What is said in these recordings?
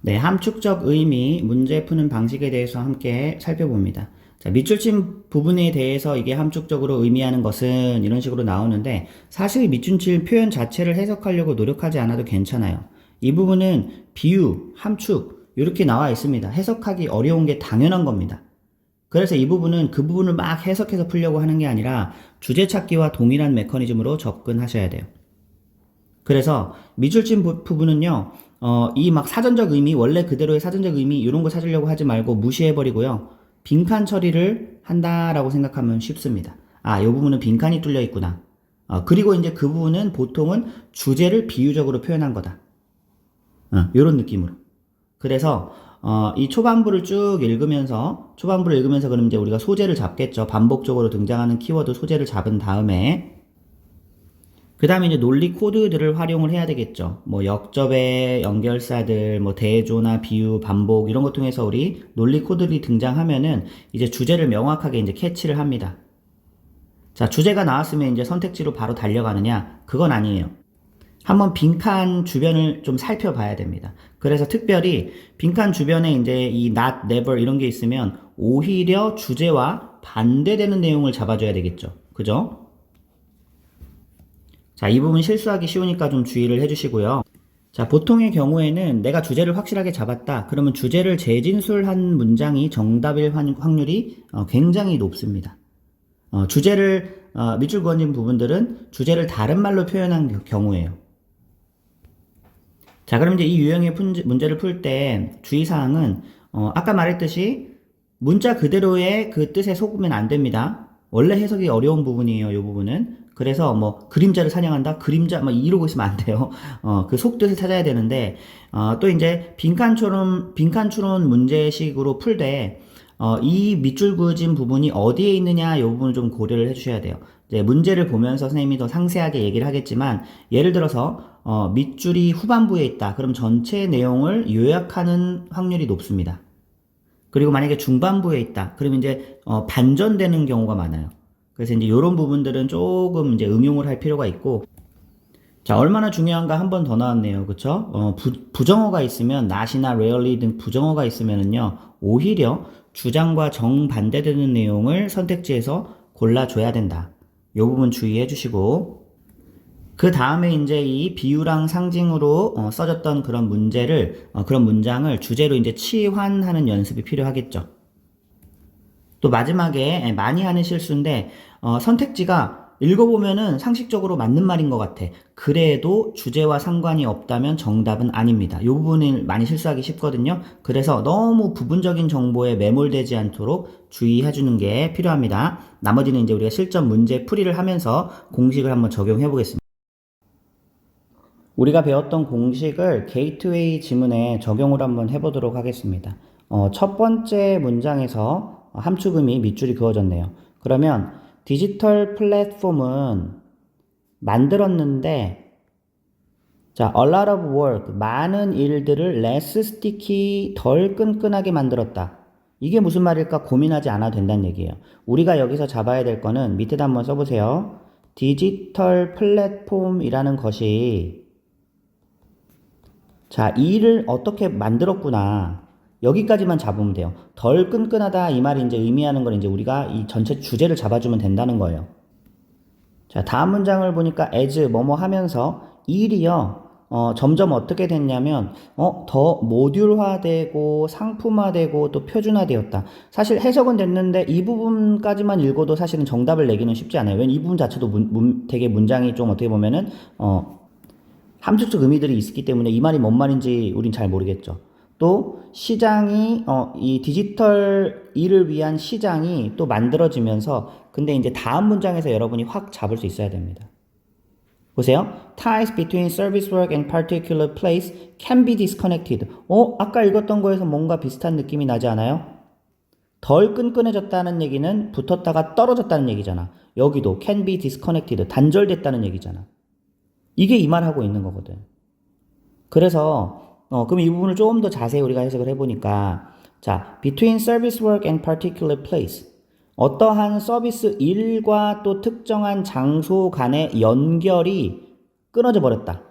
네, 함축적 의미, 문제 푸는 방식에 대해서 함께 살펴봅니다. 자, 밑줄친 부분에 대해서 이게 함축적으로 의미하는 것은 이런 식으로 나오는데 사실 밑줄친 표현 자체를 해석하려고 노력하지 않아도 괜찮아요. 이 부분은 비유, 함축 이렇게 나와 있습니다. 해석하기 어려운 게 당연한 겁니다. 그래서 이 부분은 그 부분을 막 해석해서 풀려고 하는 게 아니라 주제 찾기와 동일한 메커니즘으로 접근하셔야 돼요. 그래서 밑줄친 부분은요, 이 막 사전적 의미, 원래 그대로의 사전적 의미, 이런 거 찾으려고 하지 말고 무시해버리고요. 빈칸 처리를 한다라고 생각하면 쉽습니다. 아, 이 부분은 빈칸이 뚫려 있구나. 그리고 이제 그 부분은 보통은 주제를 비유적으로 표현한 거다. 이런 느낌으로. 그래서, 이 초반부를 읽으면서 그럼 이제 우리가 소재를 잡겠죠. 반복적으로 등장하는 키워드 소재를 잡은 다음에, 그 다음에 이제 논리 코드들을 활용을 해야 되겠죠. 뭐 역접의 연결사들, 뭐 대조나 비유, 반복 이런 것 통해서 우리 논리 코드들이 등장하면은 이제 주제를 명확하게 이제 캐치를 합니다. 자, 주제가 나왔으면 이제 선택지로 바로 달려가느냐? 그건 아니에요. 한번 빈칸 주변을 좀 살펴봐야 됩니다. 그래서 특별히 빈칸 주변에 이제 이 not, never 이런 게 있으면 오히려 주제와 반대되는 내용을 잡아줘야 되겠죠. 그죠? 자, 이 부분 실수하기 쉬우니까 좀 주의를 해주시고요. 자, 보통의 경우에는 내가 주제를 확실하게 잡았다. 그러면 주제를 재진술한 문장이 정답일 확률이 굉장히 높습니다. 밑줄 그어진 부분들은 주제를 다른 말로 표현한 경우예요. 자, 그럼 이제 이 유형의 문제를 풀 때 주의사항은, 아까 말했듯이 문자 그대로의 그 뜻에 속으면 안 됩니다. 원래 해석이 어려운 부분이에요, 이 부분은. 그래서 뭐 그림자를 사냥한다? 그림자 막 이러고 있으면 안 돼요. 그 속뜻을 찾아야 되는데 또 이제 빈칸 추론 문제식으로 풀 때 이 밑줄 그어진 부분이 어디에 있느냐 이 부분을 좀 고려를 해 주셔야 돼요. 이제 문제를 보면서 선생님이 더 상세하게 얘기를 하겠지만 예를 들어서 밑줄이 후반부에 있다. 그럼 전체 내용을 요약하는 확률이 높습니다. 그리고 만약에 중반부에 있다. 그러면 이제 반전되는 경우가 많아요. 그래서 이제 이런 부분들은 조금 이제 응용을 할 필요가 있고, 자, 얼마나 중요한가 한 번 더 나왔네요. 그쵸? 부정어가 있으면, not이나 rarely 등 부정어가 있으면은요, 오히려 주장과 정반대되는 내용을 선택지에서 골라줘야 된다. 이 부분 주의해 주시고, 그 다음에 이제 이 비유랑 상징으로 써졌던 그런 그런 문장을 주제로 이제 치환하는 연습이 필요하겠죠. 또 마지막에 많이 하는 실수인데 선택지가 읽어보면은 상식적으로 맞는 말인 것 같아. 그래도 주제와 상관이 없다면 정답은 아닙니다. 이 부분을 많이 실수하기 쉽거든요. 그래서 너무 부분적인 정보에 매몰되지 않도록 주의해 주는 게 필요합니다. 나머지는 이제 우리가 실전 문제 풀이를 하면서 공식을 한번 적용해 보겠습니다. 우리가 배웠던 공식을 게이트웨이 지문에 적용을 한번 해보도록 하겠습니다. 첫 번째 문장에서 함축음이 밑줄이 그어졌네요. 그러면 디지털 플랫폼은 만들었는데 자, a lot of work, 많은 일들을 less sticky, 덜 끈끈하게 만들었다. 이게 무슨 말일까 고민하지 않아도 된다는 얘기예요. 우리가 여기서 잡아야 될 거는 밑에다 한번 써보세요. 디지털 플랫폼이라는 것이 자, 일을 어떻게 만들었구나. 여기까지만 잡으면 돼요. 덜 끈끈하다 이 말이 이제 의미하는 건 이제 우리가 이 전체 주제를 잡아주면 된다는 거예요. 자, 다음 문장을 보니까 as 뭐뭐 하면서 일이요. 점점 어떻게 됐냐면 더 모듈화되고 상품화되고 또 표준화되었다. 사실 해석은 됐는데 이 부분까지만 읽어도 사실은 정답을 내기는 쉽지 않아요. 왜냐면 이 부분 자체도 되게 문장이 좀 어떻게 보면은 함축적 의미들이 있기 때문에 이 말이 뭔 말인지 우린 잘 모르겠죠. 또 시장이 이 디지털 일을 위한 시장이 또 만들어지면서 근데 이제 다음 문장에서 여러분이 확 잡을 수 있어야 됩니다. 보세요. Ties between service work and particular place can be disconnected. 아까 읽었던 거에서 뭔가 비슷한 느낌이 나지 않아요? 덜 끈끈해졌다는 얘기는 붙었다가 떨어졌다는 얘기잖아. 여기도 can be disconnected. 단절됐다는 얘기잖아. 이게 이 말하고 있는 거거든. 그래서 그럼 이 부분을 조금 더 자세히 우리가 해석을 해보니까 자, between service work and particular place 어떠한 서비스 일과 또 특정한 장소 간의 연결이 끊어져 버렸다.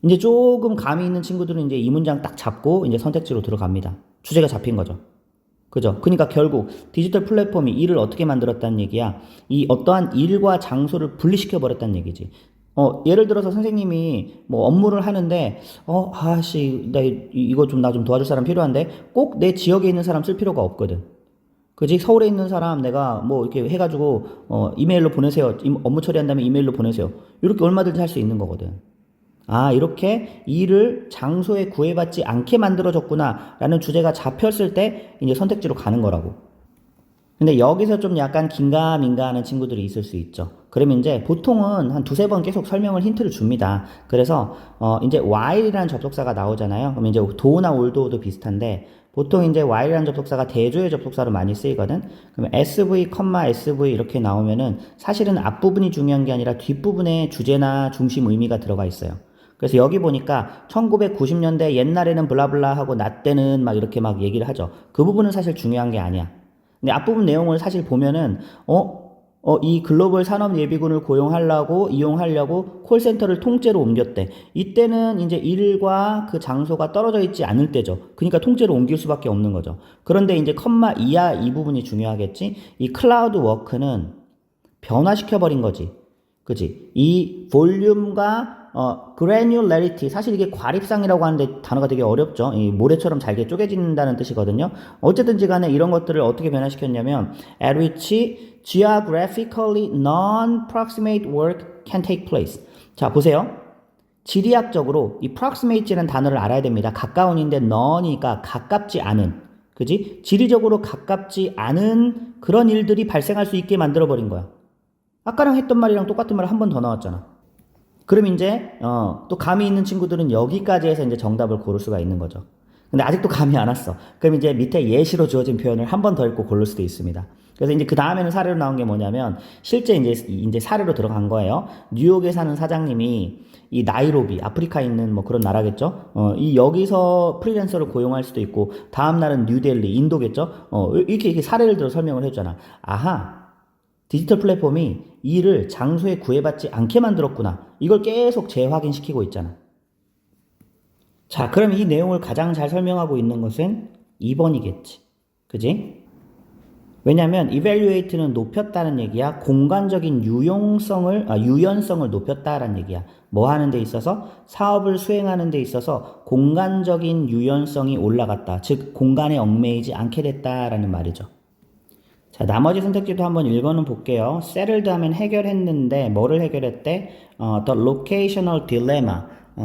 이제 조금 감이 있는 친구들은 이제 이 문장 딱 잡고 이제 선택지로 들어갑니다. 주제가 잡힌 거죠. 그죠? 그러니까 결국 디지털 플랫폼이 일을 어떻게 만들었다는 얘기야. 이 어떠한 일과 장소를 분리시켜 버렸다는 얘기지. 예를 들어서 선생님이 뭐 업무를 하는데, 나 이거 좀 나 좀 도와줄 사람 필요한데, 꼭 내 지역에 있는 사람 쓸 필요가 없거든. 그지? 서울에 있는 사람 내가 뭐 이렇게 해가지고, 이메일로 보내세요. 업무 처리한 다음에 이메일로 보내세요. 이렇게 얼마든지 할 수 있는 거거든. 아, 이렇게 일을 장소에 구애받지 않게 만들어졌구나 라는 주제가 잡혔을 때 이제 선택지로 가는 거라고. 근데 여기서 좀 약간 긴가민가 하는 친구들이 있을 수 있죠. 그러면 이제 보통은 한 두세 번 계속 설명을 힌트를 줍니다. 그래서 이제 while이라는 접속사가 나오잖아요. 그럼 이제 do나 although도 비슷한데 보통 이제 while이라는 접속사가 대조의 접속사로 많이 쓰이거든. 그러면 SV, SV 이렇게 나오면은 사실은 앞부분이 중요한 게 아니라 뒷부분에 주제나 중심 의미가 들어가 있어요. 그래서 여기 보니까 1990년대 옛날에는 블라블라 하고 나 때는 막 이렇게 막 얘기를 하죠. 그 부분은 사실 중요한 게 아니야. 근데 앞부분 내용을 사실 보면은, 이 글로벌 산업 예비군을 이용하려고 콜센터를 통째로 옮겼대. 이때는 이제 일과 그 장소가 떨어져 있지 않을 때죠. 그러니까 통째로 옮길 수밖에 없는 거죠. 그런데 이제 컴마 이하 이 부분이 중요하겠지? 이 클라우드 워크는 변화시켜버린 거지. 그지? 이 볼륨과 granularity, 사실 이게 과립상이라고 하는데 단어가 되게 어렵죠. 이 모래처럼 잘게 쪼개진다는 뜻이거든요. 어쨌든지 간에 이런 것들을 어떻게 변화시켰냐면 at which geographically non-proximate work can take place. 자, 보세요. 지리학적으로 이 proximate라는 단어를 알아야 됩니다. 가까운인데 non이니까 가깝지 않은. 그지? 지리적으로 가깝지 않은 그런 일들이 발생할 수 있게 만들어버린 거야. 아까랑 했던 말이랑 똑같은 말 한 번 더 나왔잖아. 그럼 이제 또 감이 있는 친구들은 여기까지 해서 이제 정답을 고를 수가 있는 거죠. 근데 아직도 감이 안 왔어. 그럼 이제 밑에 예시로 주어진 표현을 한 번 더 읽고 고를 수도 있습니다. 그래서 이제 그 다음에는 사례로 나온 게 뭐냐면 실제 이제 사례로 들어간 거예요. 뉴욕에 사는 사장님이 이 나이로비, 아프리카에 있는 뭐 그런 나라겠죠. 이 여기서 프리랜서를 고용할 수도 있고 다음 날은 뉴델리, 인도겠죠. 이렇게 사례를 들어 설명을 해주잖아. 아하. 디지털 플랫폼이 일을 장소에 구애받지 않게 만들었구나. 이걸 계속 재확인시키고 있잖아. 자, 그럼 이 내용을 가장 잘 설명하고 있는 것은 2번이겠지. 그지? 왜냐면 evaluate는 높였다는 얘기야. 공간적인 유연성을 높였다라는 얘기야. 뭐 하는 데 있어서? 사업을 수행하는 데 있어서 공간적인 유연성이 올라갔다. 즉 공간에 얽매이지 않게 됐다라는 말이죠. 자, 나머지 선택지도 한번 읽어는 볼게요. settled 하면 해결했는데 뭐를 해결했대? the locational dilemma.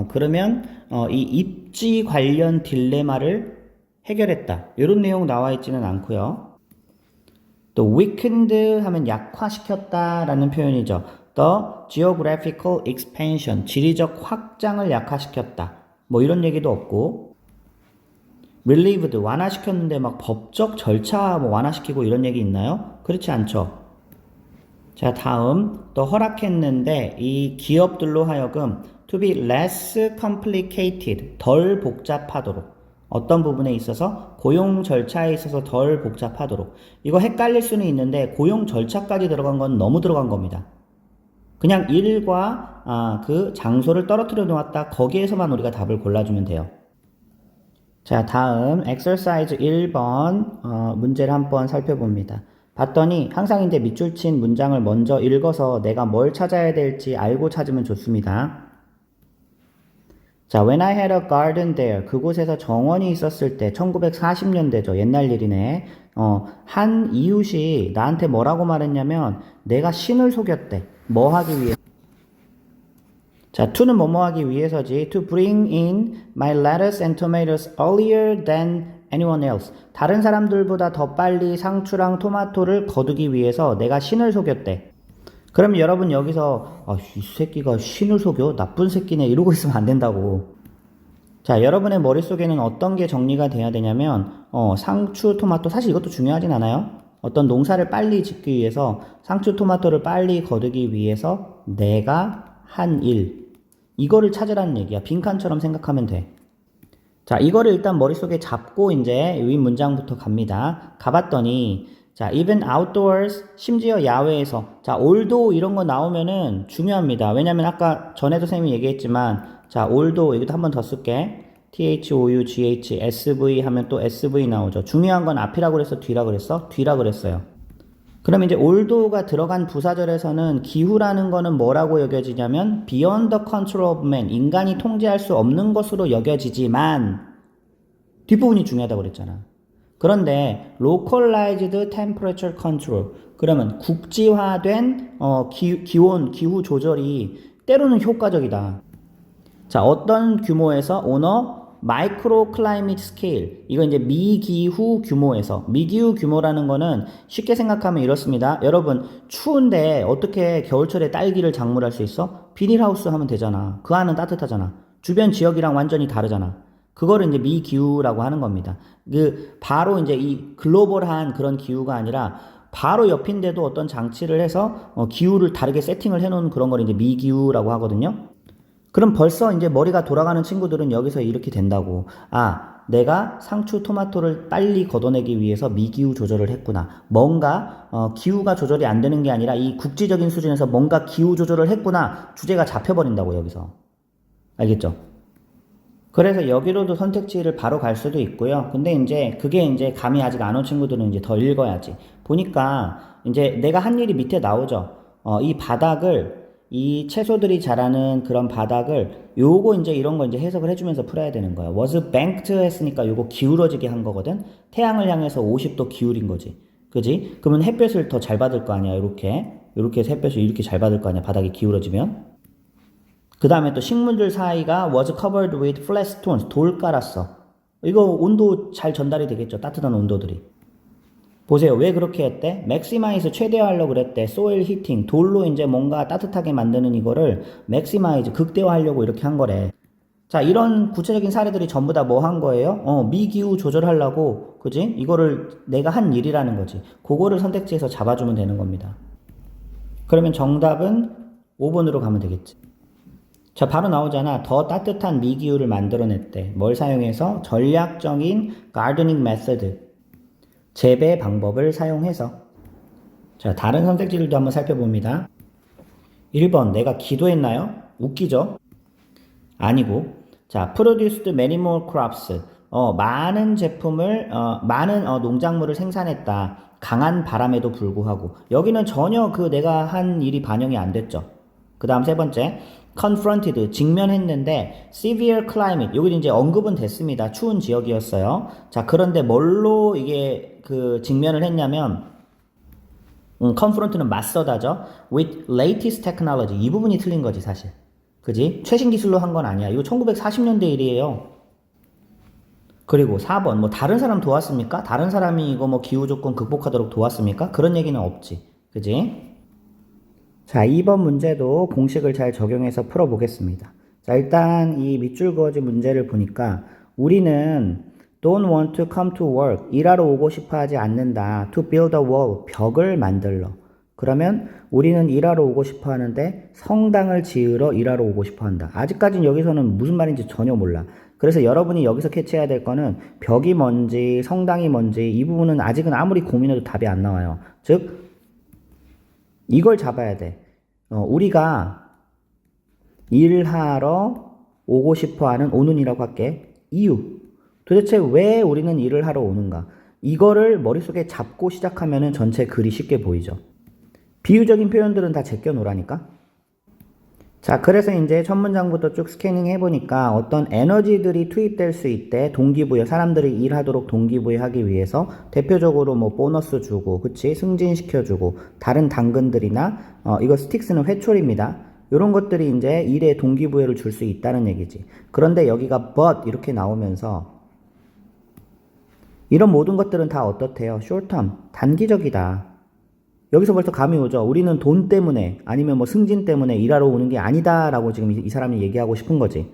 그러면 이 입지 관련 딜레마를 해결했다. 이런 내용 나와 있지는 않고요. 또 weakened 하면 약화시켰다라는 표현이죠. the geographical expansion. 지리적 확장을 약화시켰다. 뭐 이런 얘기도 없고. relieved 완화시켰는데 막 법적 절차 뭐 완화시키고 이런 얘기 있나요? 그렇지 않죠. 자, 다음 또 허락했는데 이 기업들로 하여금 to be less complicated 덜 복잡하도록 어떤 부분에 있어서 고용 절차에 있어서 덜 복잡하도록 이거 헷갈릴 수는 있는데 고용 절차까지 들어간 건 너무 들어간 겁니다. 그냥 일과 그 장소를 떨어뜨려 놓았다 거기에서만 우리가 답을 골라주면 돼요. 자, 다음 exercise 1번 문제를 한번 살펴봅니다. 봤더니 항상 이제 밑줄 친 문장을 먼저 읽어서 내가 뭘 찾아야 될지 알고 찾으면 좋습니다. 자, when I had a garden there, 그곳에서 정원이 있었을 때 1940년대죠. 옛날 일이네. 한 이웃이 나한테 뭐라고 말했냐면 내가 신을 속였대. 뭐 하기 위해? 자, to는 뭐뭐 하기 위해서지. To bring in my lettuce and tomatoes earlier than anyone else. 다른 사람들보다 더 빨리 상추랑 토마토를 거두기 위해서 내가 신을 속였대. 그럼 여러분 여기서 이 새끼가 신을 속여? 나쁜 새끼네. 이러고 있으면 안 된다고. 자, 여러분의 머릿속에는 어떤 게 정리가 돼야 되냐면 상추, 토마토 사실 이것도 중요하진 않아요. 어떤 농사를 빨리 짓기 위해서 상추, 토마토를 빨리 거두기 위해서 내가 한 일. 이거를 찾으라는 얘기야. 빈칸처럼 생각하면 돼. 자, 이거를 일단 머릿속에 잡고 이제 윗 문장부터 갑니다. 가봤더니 자, even outdoors, 심지어 야외에서 자, although 이런 거 나오면은 중요합니다. 왜냐면 아까 전에도 선생님이 얘기했지만 자, although 여기도 한 번 더 쓸게. THOUGH SV 하면 또 SV 나오죠. 중요한 건 앞이라고 그랬어? 뒤라고 그랬어? 뒤라고 그랬어요. 그럼 이제 although가 들어간 부사절에서는 기후라는 거는 뭐라고 여겨지냐면 beyond the control of man, 인간이 통제할 수 없는 것으로 여겨지지만 뒷부분이 중요하다고 그랬잖아. 그런데 localized temperature control, 그러면 국지화된 기온, 기후 조절이 때로는 효과적이다. 자, 어떤 규모에서 on a micro climate scale, 이거 이제 미기후 규모에서, 미기후 규모라는 거는 쉽게 생각하면 이렇습니다. 여러분, 추운데 어떻게 겨울철에 딸기를 작물할 수 있어? 비닐하우스 하면 되잖아. 그 안은 따뜻하잖아. 주변 지역이랑 완전히 다르잖아. 그거를 이제 미기후라고 하는 겁니다. 바로 이제 이 글로벌한 그런 기후가 아니라 바로 옆인데도 어떤 장치를 해서 기후를 다르게 세팅을 해놓은 그런 걸 이제 미기후라고 하거든요. 그럼 벌써 이제 머리가 돌아가는 친구들은 여기서 이렇게 된다고. 아, 내가 상추 토마토를 빨리 걷어내기 위해서 미기후 조절을 했구나. 뭔가 기후가 조절이 안 되는 게 아니라 이 국지적인 수준에서 뭔가 기후 조절을 했구나. 주제가 잡혀버린다고 여기서. 알겠죠? 그래서 여기로도 선택지를 바로 갈 수도 있고요. 근데 이제 그게 이제 감이 아직 안 온 친구들은 이제 더 읽어야지. 보니까 이제 내가 한 일이 밑에 나오죠. 이 바닥을, 이 채소들이 자라는 그런 바닥을 요거 이제 이런 거 이제 해석을 해주면서 풀어야 되는 거야. was banked 했으니까 요거 기울어지게 한 거거든. 태양을 향해서 50도 기울인 거지. 그지? 그러면 햇볕을 더 잘 받을 거 아니야. 요렇게 해서 햇볕을 이렇게 잘 받을 거 아니야. 바닥이 기울어지면. 그 다음에 또 식물들 사이가 was covered with flat stones, 돌 깔았어. 이거 온도 잘 전달이 되겠죠. 따뜻한 온도들이. 보세요. 왜 그렇게 했대? maximize 최대화하려고 그랬대. soil heating, 돌로 이제 뭔가 따뜻하게 만드는 이거를 maximize 극대화하려고 이렇게 한 거래. 자, 이런 구체적인 사례들이 전부 다 뭐 한 거예요? 미기후 조절하려고, 그지? 이거를 내가 한 일이라는 거지. 그거를 선택지에서 잡아주면 되는 겁니다. 그러면 정답은 5번으로 가면 되겠지. 자, 바로 나오잖아. 더 따뜻한 미기후를 만들어냈대. 뭘 사용해서? 전략적인 gardening method, 재배 방법을 사용해서. 자, 다른 선택지들도 한번 살펴봅니다. 1번, 내가 기도했나요? 웃기죠? 아니고. 자, produced many more crops. 많은 제품을, 많은 농작물을 생산했다. 강한 바람에도 불구하고. 여기는 전혀 내가 한 일이 반영이 안 됐죠. 그 다음 세 번째, confronted, 직면했는데 severe climate, 여기 이제 언급은 됐습니다. 추운 지역이었어요. 자, 그런데 뭘로 이게 직면을 했냐면 confront는 맞서다죠. with latest technology, 이 부분이 틀린 거지 사실. 그지? 최신 기술로 한 건 아니야. 이거 1940년대 일이에요. 그리고 4번, 뭐 다른 사람 도왔습니까? 다른 사람이 이거 뭐 기후 조건 극복하도록 도왔습니까? 그런 얘기는 없지. 그지? 자, 2번 문제도 공식을 잘 적용해서 풀어보겠습니다. 자, 일단 이 밑줄 그어진 문제를 보니까 우리는 don't want to come to work, 일하러 오고 싶어 하지 않는다. to build a wall, 벽을 만들러. 그러면 우리는 일하러 오고 싶어 하는데 성당을 지으러 일하러 오고 싶어 한다. 아직까지는 여기서는 무슨 말인지 전혀 몰라. 그래서 여러분이 여기서 캐치해야 될 거는 벽이 뭔지 성당이 뭔지 이 부분은 아직은 아무리 고민해도 답이 안 나와요. 즉 이걸 잡아야 돼. 우리가 일하러 오고 싶어 하는, 오는이라고 할게. 이유. 도대체 왜 우리는 일을 하러 오는가? 이거를 머릿속에 잡고 시작하면은 전체 글이 쉽게 보이죠. 비유적인 표현들은 다 제껴 놓으라니까. 자, 그래서 이제 첫 문장부터 쭉 스캐닝 해보니까 어떤 에너지들이 투입될 수 있대. 동기부여, 사람들이 일하도록 동기부여하기 위해서 대표적으로 뭐 보너스 주고, 그치? 승진시켜주고, 다른 당근들이나 이거 스틱스는 회초리입니다. 이런 것들이 이제 일에 동기부여를 줄 수 있다는 얘기지. 그런데 여기가 but 이렇게 나오면서 이런 모든 것들은 다 어떻대요? short term, 단기적이다. 여기서 벌써 감이 오죠. 우리는 돈 때문에 아니면 뭐 승진 때문에 일하러 오는 게 아니다 라고 지금 이 사람이 얘기하고 싶은 거지.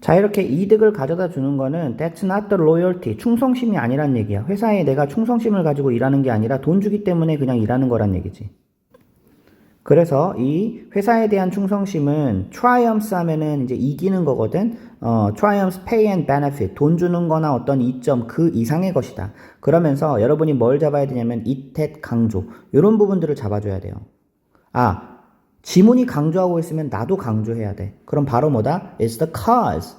자, 이렇게 이득을 가져다 주는 거는 that's not the loyalty, 충성심이 아니란 얘기야. 회사에 내가 충성심을 가지고 일하는 게 아니라 돈 주기 때문에 그냥 일하는 거란 얘기지. 그래서 이 회사에 대한 충성심은 triumphs 하면은 이제 이기는 거거든. triumphs pay and benefit, 돈 주는 거나 어떤 이점 그 이상의 것이다. 그러면서 여러분이 뭘 잡아야 되냐면 it at 강조, 이런 부분들을 잡아줘야 돼요. 아, 지문이 강조하고 있으면 나도 강조해야 돼. 그럼 바로 뭐다? It's the cause.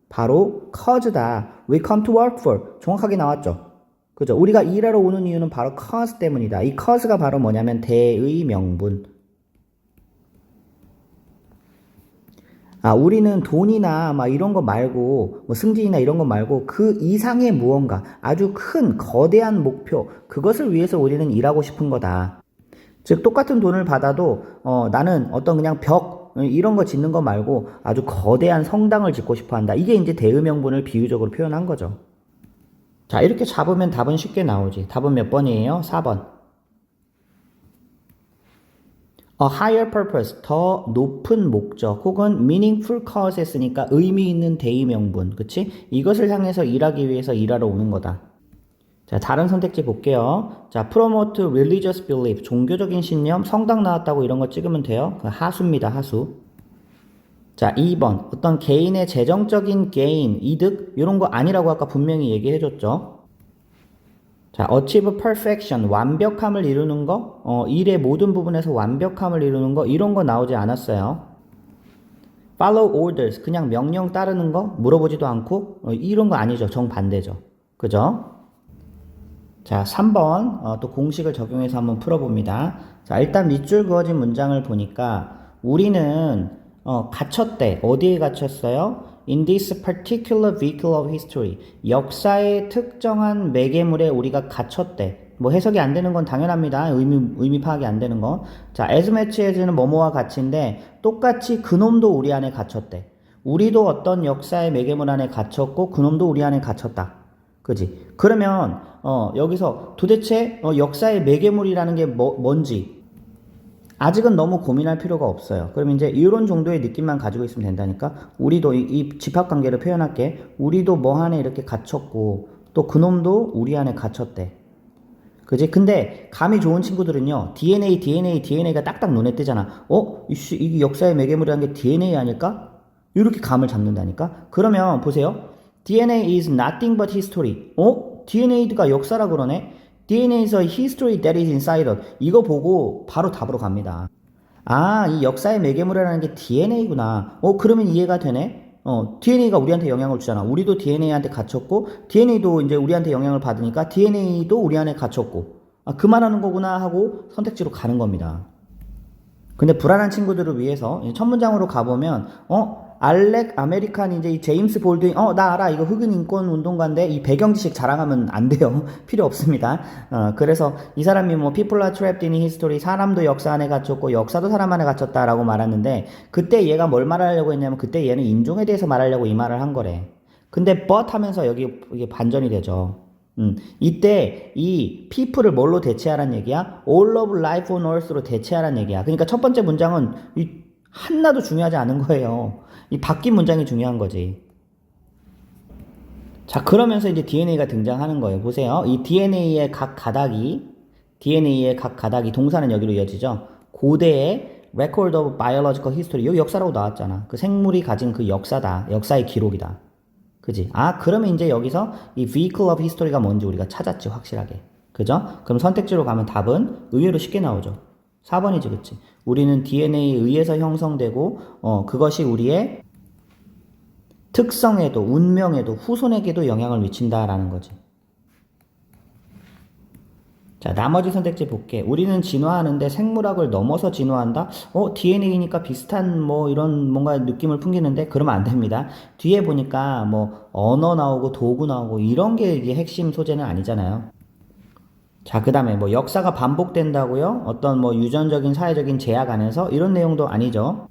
바로 cause다. We come to work for. 정확하게 나왔죠? 그죠? 우리가 일하러 오는 이유는 바로 cause 때문이다. 이 cause가 바로 뭐냐면 대의 명분. 우리는 돈이나 막 이런 거 말고, 뭐 승진이나 이런 거 말고 그 이상의 무언가, 아주 큰 거대한 목표, 그것을 위해서 우리는 일하고 싶은 거다. 즉 똑같은 돈을 받아도 나는 어떤 그냥 벽 이런 거 짓는 거 말고 아주 거대한 성당을 짓고 싶어 한다. 이게 이제 대의명분을 비유적으로 표현한 거죠. 자, 이렇게 잡으면 답은 쉽게 나오지. 답은 몇 번이에요? 4번. A higher purpose, 더 높은 목적 혹은 meaningful cause 했으니까 의미 있는 대의명분, 그치? 이것을 향해서 일하기 위해서 일하러 오는 거다. 자, 다른 선택지 볼게요. 자, promote religious belief, 종교적인 신념, 성당 나왔다고 이런 거 찍으면 돼요. 그 하수입니다, 하수. 자, 2번. 어떤 개인의 재정적인 gain, 이득, 이런 거 아니라고 아까 분명히 얘기해줬죠. 자, achieve perfection, 완벽함을 이루는 거, 일의 모든 부분에서 완벽함을 이루는 거, 이런 거 나오지 않았어요. follow orders, 그냥 명령 따르는 거, 물어보지도 않고, 이런 거 아니죠. 정반대죠. 그죠? 자, 3번, 또 공식을 적용해서 한번 풀어봅니다. 자, 일단 밑줄 그어진 문장을 보니까, 우리는, 갇혔대. 어디에 갇혔어요? In this particular vehicle of history. 역사의 특정한 매개물에 우리가 갇혔대. 뭐 해석이 안 되는 건 당연합니다. 의미 파악이 안 되는 거. 자, as much as는 뭐뭐와 같이인데 똑같이 그놈도 우리 안에 갇혔대. 우리도 어떤 역사의 매개물 안에 갇혔고 그놈도 우리 안에 갇혔다. 그지? 그러면 여기서 도대체 역사의 매개물이라는 게 뭔지 아직은 너무 고민할 필요가 없어요. 그럼 이제 이런 정도의 느낌만 가지고 있으면 된다니까. 우리도 이 집합관계를 표현할게. 우리도 뭐 안에 이렇게 갇혔고 또 그놈도 우리 안에 갇혔대. 그지? 근데 감이 좋은 친구들은요. DNA가 딱딱 눈에 띄잖아. 이게 역사의 매개물이라는 게 DNA 아닐까? 이렇게 감을 잡는다니까. 그러면 보세요. DNA is nothing but history. DNA가 역사라 그러네? DNA is a history that is inside us. 이거 보고 바로 답으로 갑니다. 이 역사의 매개물이라는 게 DNA구나. 그러면 이해가 되네? DNA가 우리한테 영향을 주잖아. 우리도 DNA한테 갇혔고, DNA도 이제 우리한테 영향을 받으니까 DNA도 우리 안에 갇혔고, 그만하는 거구나 하고 선택지로 가는 겁니다. 근데 불안한 친구들을 위해서 첫 문장으로 가보면, 알렉 아메리칸 이제 이 제임스 볼드윈 나 알아 이거 흑인 인권 운동가인데 이 배경 지식 자랑하면 안 돼요. 필요 없습니다. 그래서 이 사람이 뭐 people are trapped in history 사람도 역사 안에 갇혔고 역사도 사람 안에 갇혔다라고 말하는데 그때 얘가 뭘 말하려고 했냐면 그때 얘는 인종에 대해서 말하려고 이 말을 한 거래. 근데 but 하면서 여기 이게 반전이 되죠. 이때 이 people을 뭘로 대체하라는 얘기야? all of life on earth로 대체하라는 얘기야. 그러니까 첫 번째 문장은 하나도 중요하지 않은 거예요. 이 바뀐 문장이 중요한 거지. 자, 그러면서 이제 DNA가 등장하는 거예요. 보세요. 이 DNA의 각 가닥이 동사는 여기로 이어지죠. 고대의 record of biological history. 여기 역사라고 나왔잖아. 그 생물이 가진 그 역사다. 역사의 기록이다. 그지? 그러면 이제 여기서 이 vehicle of history가 뭔지 우리가 찾았지, 확실하게. 그죠? 그럼 선택지로 가면 답은 의외로 쉽게 나오죠. 4번이지, 그치? 우리는 DNA에 의해서 형성되고, 그것이 우리의 특성에도, 운명에도, 후손에게도 영향을 미친다라는 거지. 자, 나머지 선택지 볼게. 우리는 진화하는데 생물학을 넘어서 진화한다? DNA니까 비슷한 뭐 이런 뭔가 느낌을 풍기는데 그러면 안 됩니다. 뒤에 보니까 뭐 언어 나오고 도구 나오고 이런 게 이게 핵심 소재는 아니잖아요. 자, 그 다음에 뭐 역사가 반복된다고요? 어떤 뭐 유전적인 사회적인 제약 안에서 이런 내용도 아니죠.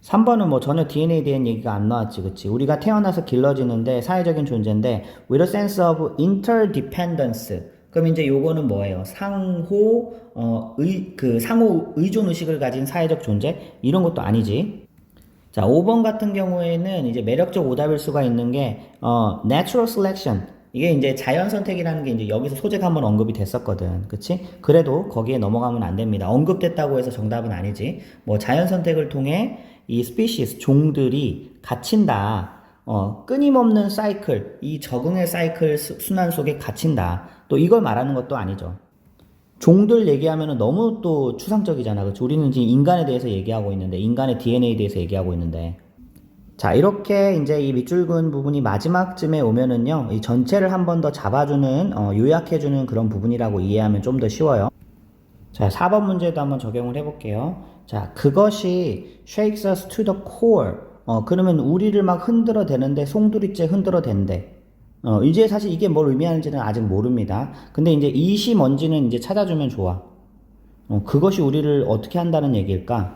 3번은 뭐 전혀 DNA에 대한 얘기가 안 나왔지, 그치? 우리가 태어나서 길러지는데 사회적인 존재인데 with a sense of interdependence. 그럼 이제 요거는 뭐예요? 상호 의존 의식을 가진 사회적 존재? 이런 것도 아니지. 자, 5번 같은 경우에는 이제 매력적 오답일 수가 있는 게 natural selection. 이게 이제 자연 선택이라는 게 이제 여기서 소재가 한번 언급이 됐었거든. 그치? 그래도 거기에 넘어가면 안 됩니다. 언급됐다고 해서 정답은 아니지. 뭐 자연 선택을 통해 이 스피시스, 종들이 갇힌다. 끊임없는 사이클, 이 적응의 사이클 순환 속에 갇힌다. 또 이걸 말하는 것도 아니죠. 종들 얘기하면 너무 또 추상적이잖아. 그렇죠? 우리는 지금 인간에 대해서 얘기하고 있는데, 인간의 DNA에 대해서 얘기하고 있는데. 자, 이렇게 이제 이 밑줄근 부분이 마지막쯤에 오면은요, 이 전체를 한 번 더 잡아주는, 요약해주는 그런 부분이라고 이해하면 좀 더 쉬워요. 자, 4번 문제도 한번 적용을 해볼게요. 자, 그것이 shakes us to the core. 그러면 우리를 막 흔들어 대는데, 송두리째 흔들어 댄대. 이제 사실 이게 뭘 의미하는지는 아직 모릅니다. 근데 이제 이시 뭔지는 이제 찾아주면 좋아. 그것이 우리를 어떻게 한다는 얘기일까?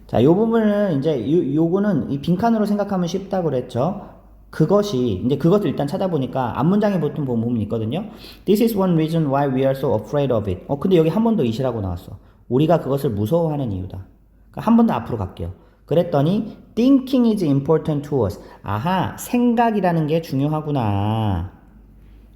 자, 요 부분은 이제 요거는 이 빈칸으로 생각하면 쉽다고 그랬죠. 그것이 이제 그것을 일단 찾아보니까 앞문장에 보통 부분이 있거든요. This is one reason why we are so afraid of it. 근데 여기 한 번 더 이시라고 나왔어. 우리가 그것을 무서워하는 이유다. 그러니까 한 번 더 앞으로 갈게요. 그랬더니 thinking is important to us. 아하, 생각이라는 게 중요하구나.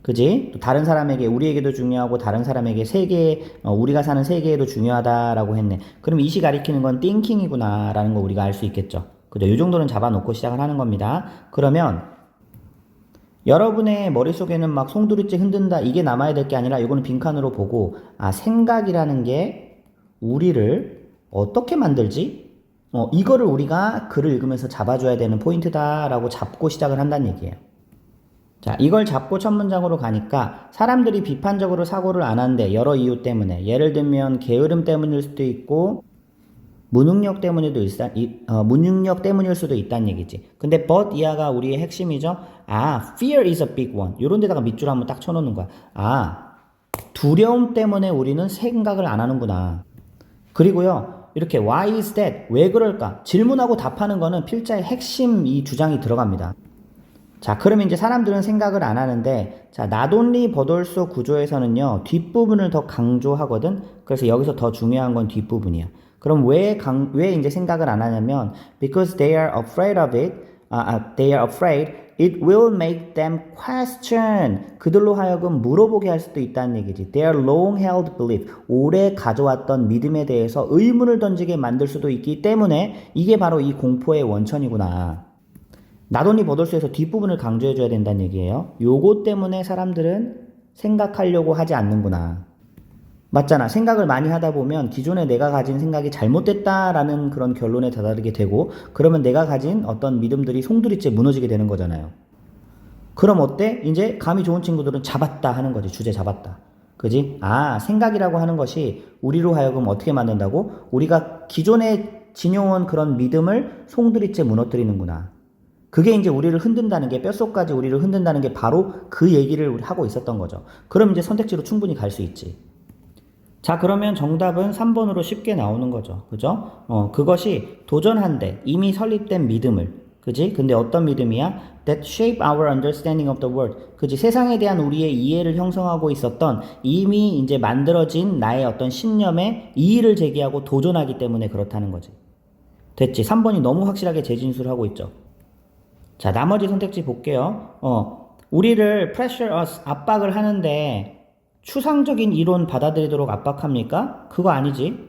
그지? 또 다른 사람에게, 우리에게도 중요하고 다른 사람에게 세계, 우리가 사는 세계에도 중요하다라고 했네. 그럼 이시 가리키는 건 thinking이구나 라는 거 우리가 알 수 있겠죠. 그죠? 이 정도는 잡아놓고 시작을 하는 겁니다. 그러면 여러분의 머릿속에는 막 송두리째 흔든다 이게 남아야 될 게 아니라 이거는 빈칸으로 보고, 아, 생각이라는 게 우리를 어떻게 만들지? 이거를 우리가 글을 읽으면서 잡아줘야 되는 포인트다라고 잡고 시작을 한다는 얘기예요. 자, 이걸 잡고 첫 문장으로 가니까 사람들이 비판적으로 사고를 안 한대. 여러 이유 때문에. 예를 들면 게으름 때문일 수도 있고 무능력 무능력 때문일 수도 있다는 얘기지. 근데 but 이하가 우리의 핵심이죠. 아, fear is a big one. 요런 데다가 밑줄 한번 딱 쳐놓는 거야. 아, 두려움 때문에 우리는 생각을 안 하는구나. 그리고요, 이렇게 why is that? 왜 그럴까? 질문하고 답하는 거는 필자의 핵심 이 주장이 들어갑니다. 자, 그러면 이제 사람들은 생각을 안 하는데, 자, not only but also 구조에서는요, 뒷부분을 더 강조하거든? 그래서 여기서 더 중요한 건 뒷부분이야. 그럼 왜 이제 생각을 안 하냐면, because they are afraid of it, they are afraid it will make them question. 그들로 하여금 물어보게 할 수도 있다는 얘기지. Their long held belief, 오래 가져왔던 믿음에 대해서 의문을 던지게 만들 수도 있기 때문에 이게 바로 이 공포의 원천이구나. 나돈이 버돌스에서 뒷부분을 강조해줘야 된다는 얘기예요. 요거 때문에 사람들은 생각하려고 하지 않는구나. 맞잖아. 생각을 많이 하다 보면 기존에 내가 가진 생각이 잘못됐다라는 그런 결론에 다다르게 되고, 그러면 내가 가진 어떤 믿음들이 송두리째 무너지게 되는 거잖아요. 그럼 어때? 이제 감이 좋은 친구들은 잡았다 하는 거지. 주제 잡았다. 그지? 아, 생각이라고 하는 것이 우리로 하여금 어떻게 만든다고? 우리가 기존에 지녀온 그런 믿음을 송두리째 무너뜨리는구나. 그게 이제 우리를 흔든다는 게, 뼛속까지 우리를 흔든다는 게 바로 그 얘기를 우리 하고 있었던 거죠. 그럼 이제 선택지로 충분히 갈 수 있지. 자, 그러면 정답은 3번으로 쉽게 나오는 거죠. 그죠? 그것이 도전한데 이미 설립된 믿음을, 그지? 근데 어떤 믿음이야? That shape our understanding of the world. 그지? 세상에 대한 우리의 이해를 형성하고 있었던 이미 이제 만들어진 나의 어떤 신념에 이의를 제기하고 도전하기 때문에 그렇다는 거지. 됐지? 3번이 너무 확실하게 재진술하고 있죠. 자, 나머지 선택지 볼게요. 우리를 pressure us, 압박을 하는데 추상적인 이론 받아들이도록 압박합니까? 그거 아니지.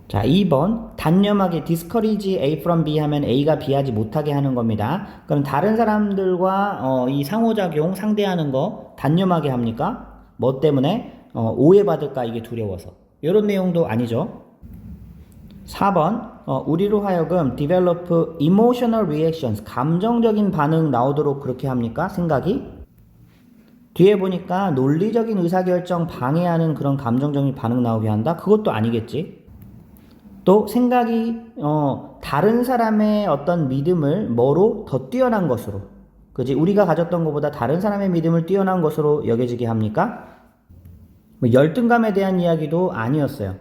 자, 2번 단념하게 discourage A from B 하면 A가 B 하지 못하게 하는 겁니다. 그럼 다른 사람들과 이 상호작용 상대하는 거 단념하게 합니까? 뭐 때문에? 오해받을까 이게 두려워서. 이런 내용도 아니죠. 4번 우리로 하여금 develop emotional reactions, 감정적인 반응 나오도록 그렇게 합니까? 생각이? 뒤에 보니까 논리적인 의사결정 방해하는 그런 감정적인 반응 나오게 한다? 그것도 아니겠지. 또 생각이 다른 사람의 어떤 믿음을 뭐로 더 뛰어난 것으로, 그지? 우리가 가졌던 것보다 다른 사람의 믿음을 뛰어난 것으로 여겨지게 합니까? 뭐 열등감에 대한 이야기도 아니었어요.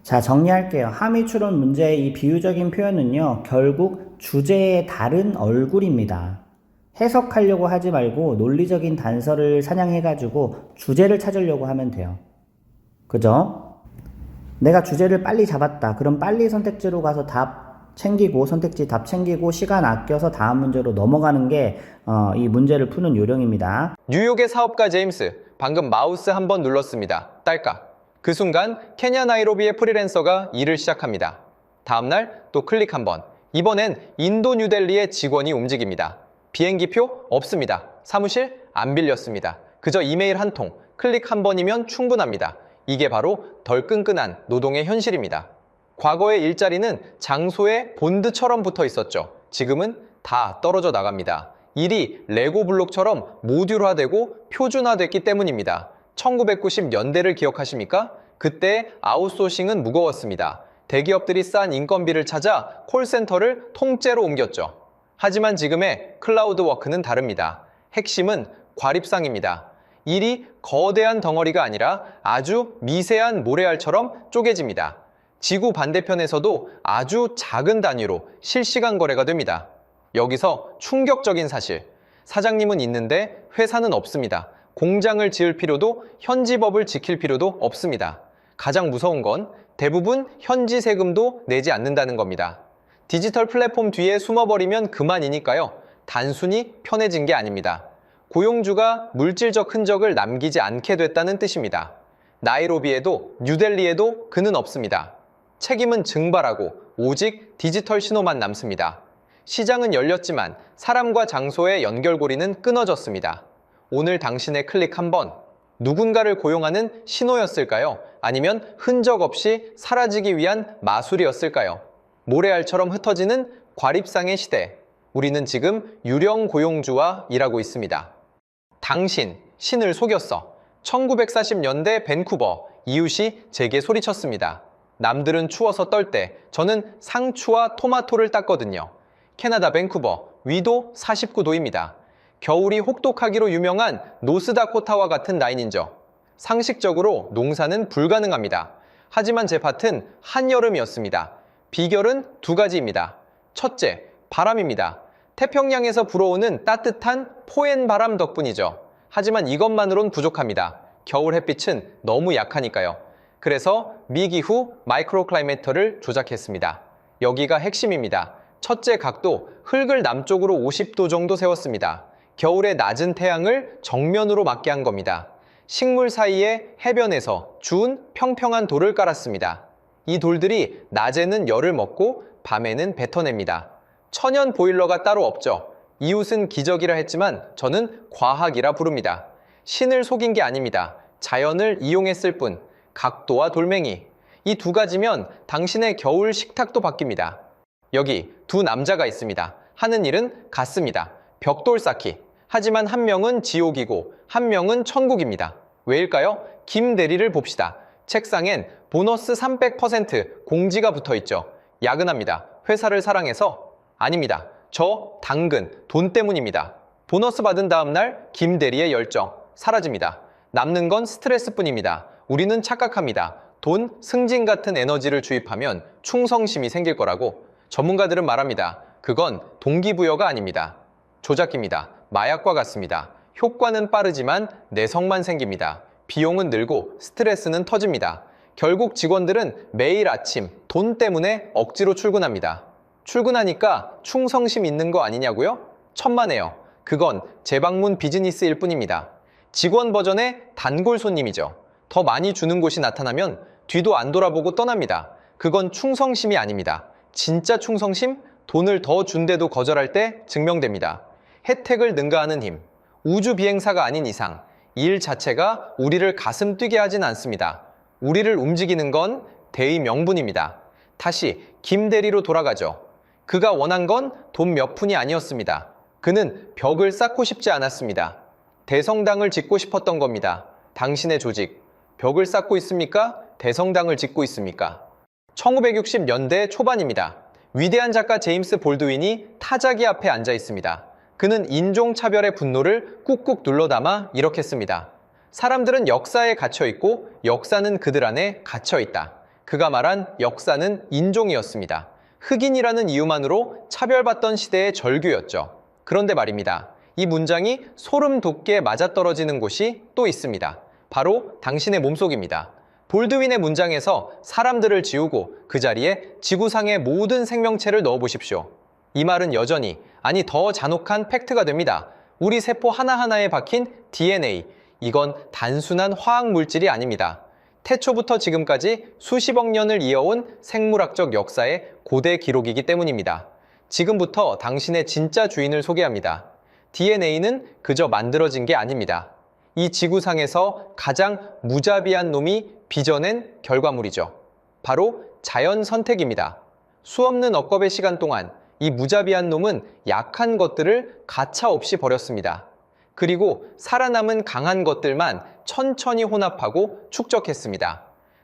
자, 정리할게요. 함의 추론 문제의 이 비유적인 표현은요, 결국 주제의 다른 얼굴입니다. 해석하려고 하지 말고 논리적인 단서를 사냥해가지고 주제를 찾으려고 하면 돼요. 그죠? 내가 주제를 빨리 잡았다. 그럼 빨리 선택지로 가서 답 챙기고, 선택지 답 챙기고, 시간 아껴서 다음 문제로 넘어가는 게 이 문제를 푸는 요령입니다. 뉴욕의 사업가 제임스, 방금 마우스 한번 눌렀습니다. 딸깍. 그 순간 케냐 나이로비의 프리랜서가 일을 시작합니다. 다음날 또 클릭 한번. 이번엔 인도 뉴델리의 직원이 움직입니다. 비행기표 없습니다. 사무실 안 빌렸습니다. 그저 이메일 한 통. 클릭 한 번이면 충분합니다. 이게 바로 덜 끈끈한 노동의 현실입니다. 과거의 일자리는 장소에 본드처럼 붙어 있었죠. 지금은 다 떨어져 나갑니다. 일이 레고 블록처럼 모듈화되고 표준화됐기 때문입니다. 1990년대를 기억하십니까? 그때 아웃소싱은 무거웠습니다. 대기업들이 싼 인건비를 찾아 콜센터를 통째로 옮겼죠. 하지만 지금의 클라우드 워크는 다릅니다. 핵심은 과립상입니다. 일이 거대한 덩어리가 아니라 아주 미세한 모래알처럼 쪼개집니다. 지구 반대편에서도 아주 작은 단위로 실시간 거래가 됩니다. 여기서 충격적인 사실, 사장님은 있는데 회사는 없습니다. 공장을 지을 필요도 현지 법을 지킬 필요도 없습니다. 가장 무서운 건 대부분 현지 세금도 내지 않는다는 겁니다. 디지털 플랫폼 뒤에 숨어버리면 그만이니까요. 단순히 편해진 게 아닙니다. 고용주가 물질적 흔적을 남기지 않게 됐다는 뜻입니다. 나이로비에도 뉴델리에도 그는 없습니다. 책임은 증발하고 오직 디지털 신호만 남습니다. 시장은 열렸지만 사람과 장소의 연결고리는 끊어졌습니다. 오늘 당신의 클릭 한 번, 누군가를 고용하는 신호였을까요? 아니면 흔적 없이 사라지기 위한 마술이었을까요? 모래알처럼 흩어지는 과립상의 시대, 우리는 지금 유령 고용주와 일하고 있습니다. 당신, 신을 속였어. 1940년대 밴쿠버, 이웃이 제게 소리쳤습니다. 남들은 추워서 떨 때 저는 상추와 토마토를 땄거든요. 캐나다 밴쿠버, 위도 49도입니다. 겨울이 혹독하기로 유명한 노스다코타와 같은 라인인저. 상식적으로 농사는 불가능합니다. 하지만 제 밭은 한여름이었습니다. 비결은 두 가지입니다. 첫째, 바람입니다. 태평양에서 불어오는 따뜻한 포엔 바람 덕분이죠. 하지만 이것만으론 부족합니다. 겨울 햇빛은 너무 약하니까요. 그래서 미기후 마이크로클라이메터를 조작했습니다. 여기가 핵심입니다. 첫째 각도, 흙을 남쪽으로 50도 정도 세웠습니다. 겨울에 낮은 태양을 정면으로 맞게 한 겁니다. 식물 사이에 해변에서 주운 평평한 돌을 깔았습니다. 이 돌들이 낮에는 열을 먹고 밤에는 뱉어냅니다. 천연 보일러가 따로 없죠. 이웃은 기적이라 했지만 저는 과학이라 부릅니다. 신을 속인 게 아닙니다. 자연을 이용했을 뿐. 각도와 돌멩이. 이 두 가지면 당신의 겨울 식탁도 바뀝니다. 여기 두 남자가 있습니다. 하는 일은 같습니다. 벽돌 쌓기. 하지만 한 명은 지옥이고 한 명은 천국입니다. 왜일까요? 김 대리를 봅시다. 책상엔 보너스 300% 공지가 붙어 있죠. 야근합니다. 회사를 사랑해서? 아닙니다. 저 당근, 돈 때문입니다. 보너스 받은 다음 날 김 대리의 열정 사라집니다. 남는 건 스트레스뿐입니다. 우리는 착각합니다. 돈, 승진 같은 에너지를 주입하면 충성심이 생길 거라고. 전문가들은 말합니다. 그건 동기부여가 아닙니다. 조작기입니다. 마약과 같습니다. 효과는 빠르지만 내성만 생깁니다. 비용은 늘고 스트레스는 터집니다. 결국 직원들은 매일 아침 돈 때문에 억지로 출근합니다. 출근하니까 충성심 있는 거 아니냐고요? 천만에요. 그건 재방문 비즈니스일 뿐입니다. 직원 버전의 단골 손님이죠. 더 많이 주는 곳이 나타나면 뒤도 안 돌아보고 떠납니다. 그건 충성심이 아닙니다. 진짜 충성심? 돈을 더 준대도 거절할 때 증명됩니다. 혜택을 능가하는 힘. 우주 비행사가 아닌 이상 일 자체가 우리를 가슴 뛰게 하진 않습니다. 우리를 움직이는 건 대의 명분입니다. 다시 김 대리로 돌아가죠. 그가 원한 건 돈 몇 푼이 아니었습니다. 그는 벽을 쌓고 싶지 않았습니다. 대성당을 짓고 싶었던 겁니다. 당신의 조직, 벽을 쌓고 있습니까? 대성당을 짓고 있습니까? 1960년대 초반입니다. 위대한 작가 제임스 볼드윈이 타자기 앞에 앉아 있습니다. 그는 인종차별의 분노를 꾹꾹 눌러 담아 이렇게 씁니다. 사람들은 역사에 갇혀 있고 역사는 그들 안에 갇혀 있다. 그가 말한 역사는 인종이었습니다. 흑인이라는 이유만으로 차별받던 시대의 절규였죠. 그런데 말입니다. 이 문장이 소름 돋게 맞아떨어지는 곳이 또 있습니다. 바로 당신의 몸속입니다. 볼드윈의 문장에서 사람들을 지우고 그 자리에 지구상의 모든 생명체를 넣어보십시오. 이 말은 여전히, 아니 더 잔혹한 팩트가 됩니다. 우리 세포 하나하나에 박힌 DNA, 이건 단순한 화학 물질이 아닙니다. 태초부터 지금까지 수십억 년을 이어온 생물학적 역사의 고대 기록이기 때문입니다. 지금부터 당신의 진짜 주인을 소개합니다. DNA는 그저 만들어진 게 아닙니다. 이 지구상에서 가장 무자비한 놈이 빚어낸 결과물이죠. 바로 자연 선택입니다. 수없는 억겁의 시간 동안 이 무자비한 놈은 약한 것들을 가차없이 버렸습니다. 그리고 살아남은 강한 것들만 천천히 혼합하고 축적했습니다.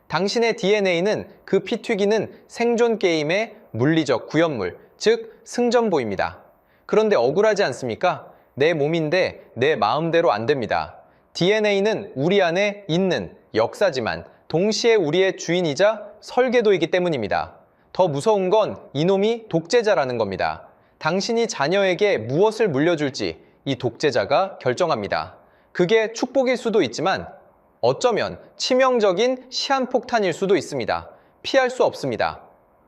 당신의 DNA는 그 피 튀기는 생존 게임의 물리적 구현물, 즉 승전보입니다. 그런데 억울하지 않습니까? 내 몸인데 내 마음대로 안 됩니다. DNA는 우리 안에 있는 역사지만 동시에 우리의 주인이자 설계도이기 때문입니다. 더 무서운 건 이놈이 독재자라는 겁니다. 당신이 자녀에게 무엇을 물려줄지 이 독재자가 결정합니다. 그게 축복일 수도 있지만 어쩌면 치명적인 시한폭탄일 수도 있습니다. 피할 수 없습니다.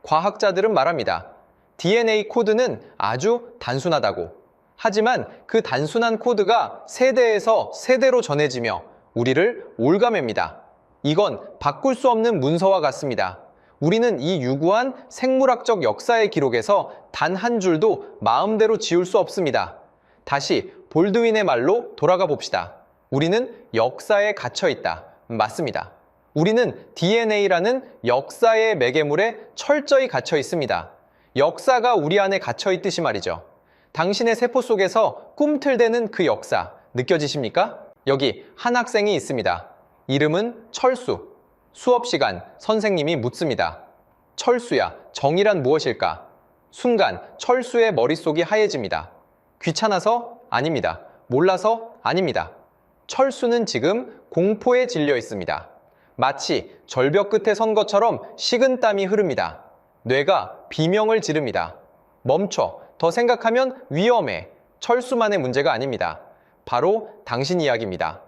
과학자들은 말합니다. DNA 코드는 아주 단순하다고. 하지만 그 단순한 코드가 세대에서 세대로 전해지며 우리를 올가맵니다. 이건 바꿀 수 없는 문서와 같습니다. 우리는 이 유구한 생물학적 역사의 기록에서 단 한 줄도 마음대로 지울 수 없습니다. 다시 볼드윈의 말로 돌아가 봅시다. 우리는 역사에 갇혀 있다. 맞습니다. 우리는 DNA라는 역사의 매개물에 철저히 갇혀 있습니다. 역사가 우리 안에 갇혀 있듯이 말이죠. 당신의 세포 속에서 꿈틀대는 그 역사 느껴지십니까? 여기 한 학생이 있습니다. 이름은 철수. 수업 시간 선생님이 묻습니다. 철수야, 정의란 무엇일까? 순간 철수의 머릿속이 하얘집니다. 귀찮아서? 아닙니다. 몰라서? 아닙니다. 철수는 지금 공포에 질려 있습니다. 마치 절벽 끝에 선 것처럼 식은땀이 흐릅니다. 뇌가 비명을 지릅니다. 멈춰, 더 생각하면 위험해. 철수만의 문제가 아닙니다. 바로 당신 이야기입니다.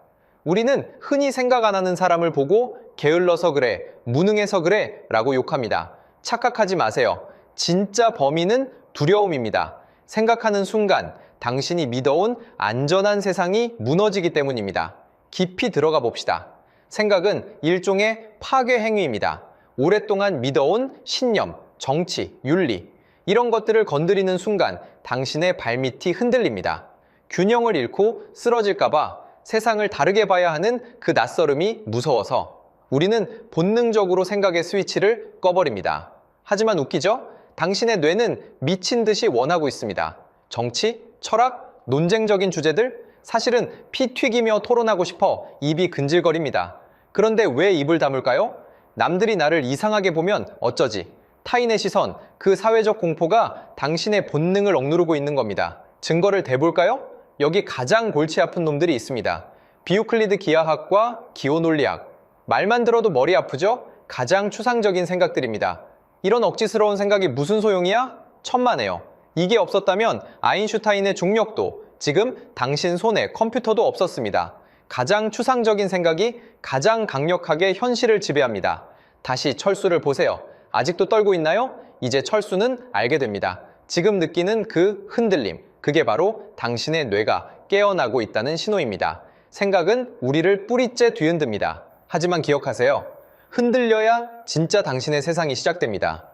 우리는 흔히 생각 안 하는 사람을 보고 게을러서 그래, 무능해서 그래 라고 욕합니다. 착각하지 마세요. 진짜 범인은 두려움입니다. 생각하는 순간 당신이 믿어온 안전한 세상이 무너지기 때문입니다. 깊이 들어가 봅시다. 생각은 일종의 파괴 행위입니다. 오랫동안 믿어온 신념, 정치, 윤리 이런 것들을 건드리는 순간 당신의 발밑이 흔들립니다. 균형을 잃고 쓰러질까봐 세상을 다르게 봐야 하는 그 낯설음이 무서워서 우리는 본능적으로 생각의 스위치를 꺼버립니다. 하지만 웃기죠? 당신의 뇌는 미친 듯이 원하고 있습니다. 정치, 철학, 논쟁적인 주제들 사실은 피 튀기며 토론하고 싶어 입이 근질거립니다. 그런데 왜 입을 다물까요? 남들이 나를 이상하게 보면 어쩌지? 타인의 시선, 그 사회적 공포가 당신의 본능을 억누르고 있는 겁니다. 증거를 대볼까요? 여기 가장 골치 아픈 놈들이 있습니다. 비유클리드 기하학과 기호논리학. 말만 들어도 머리 아프죠? 가장 추상적인 생각들입니다. 이런 억지스러운 생각이 무슨 소용이야? 천만에요. 이게 없었다면 아인슈타인의 중력도, 지금 당신 손에 컴퓨터도 없었습니다. 가장 추상적인 생각이 가장 강력하게 현실을 지배합니다. 다시 철수를 보세요. 아직도 떨고 있나요? 이제 철수는 알게 됩니다. 지금 느끼는 그 흔들림, 그게 바로 당신의 뇌가 깨어나고 있다는 신호입니다. 생각은 우리를 뿌리째 뒤흔듭니다. 하지만 기억하세요. 흔들려야 진짜 당신의 세상이 시작됩니다.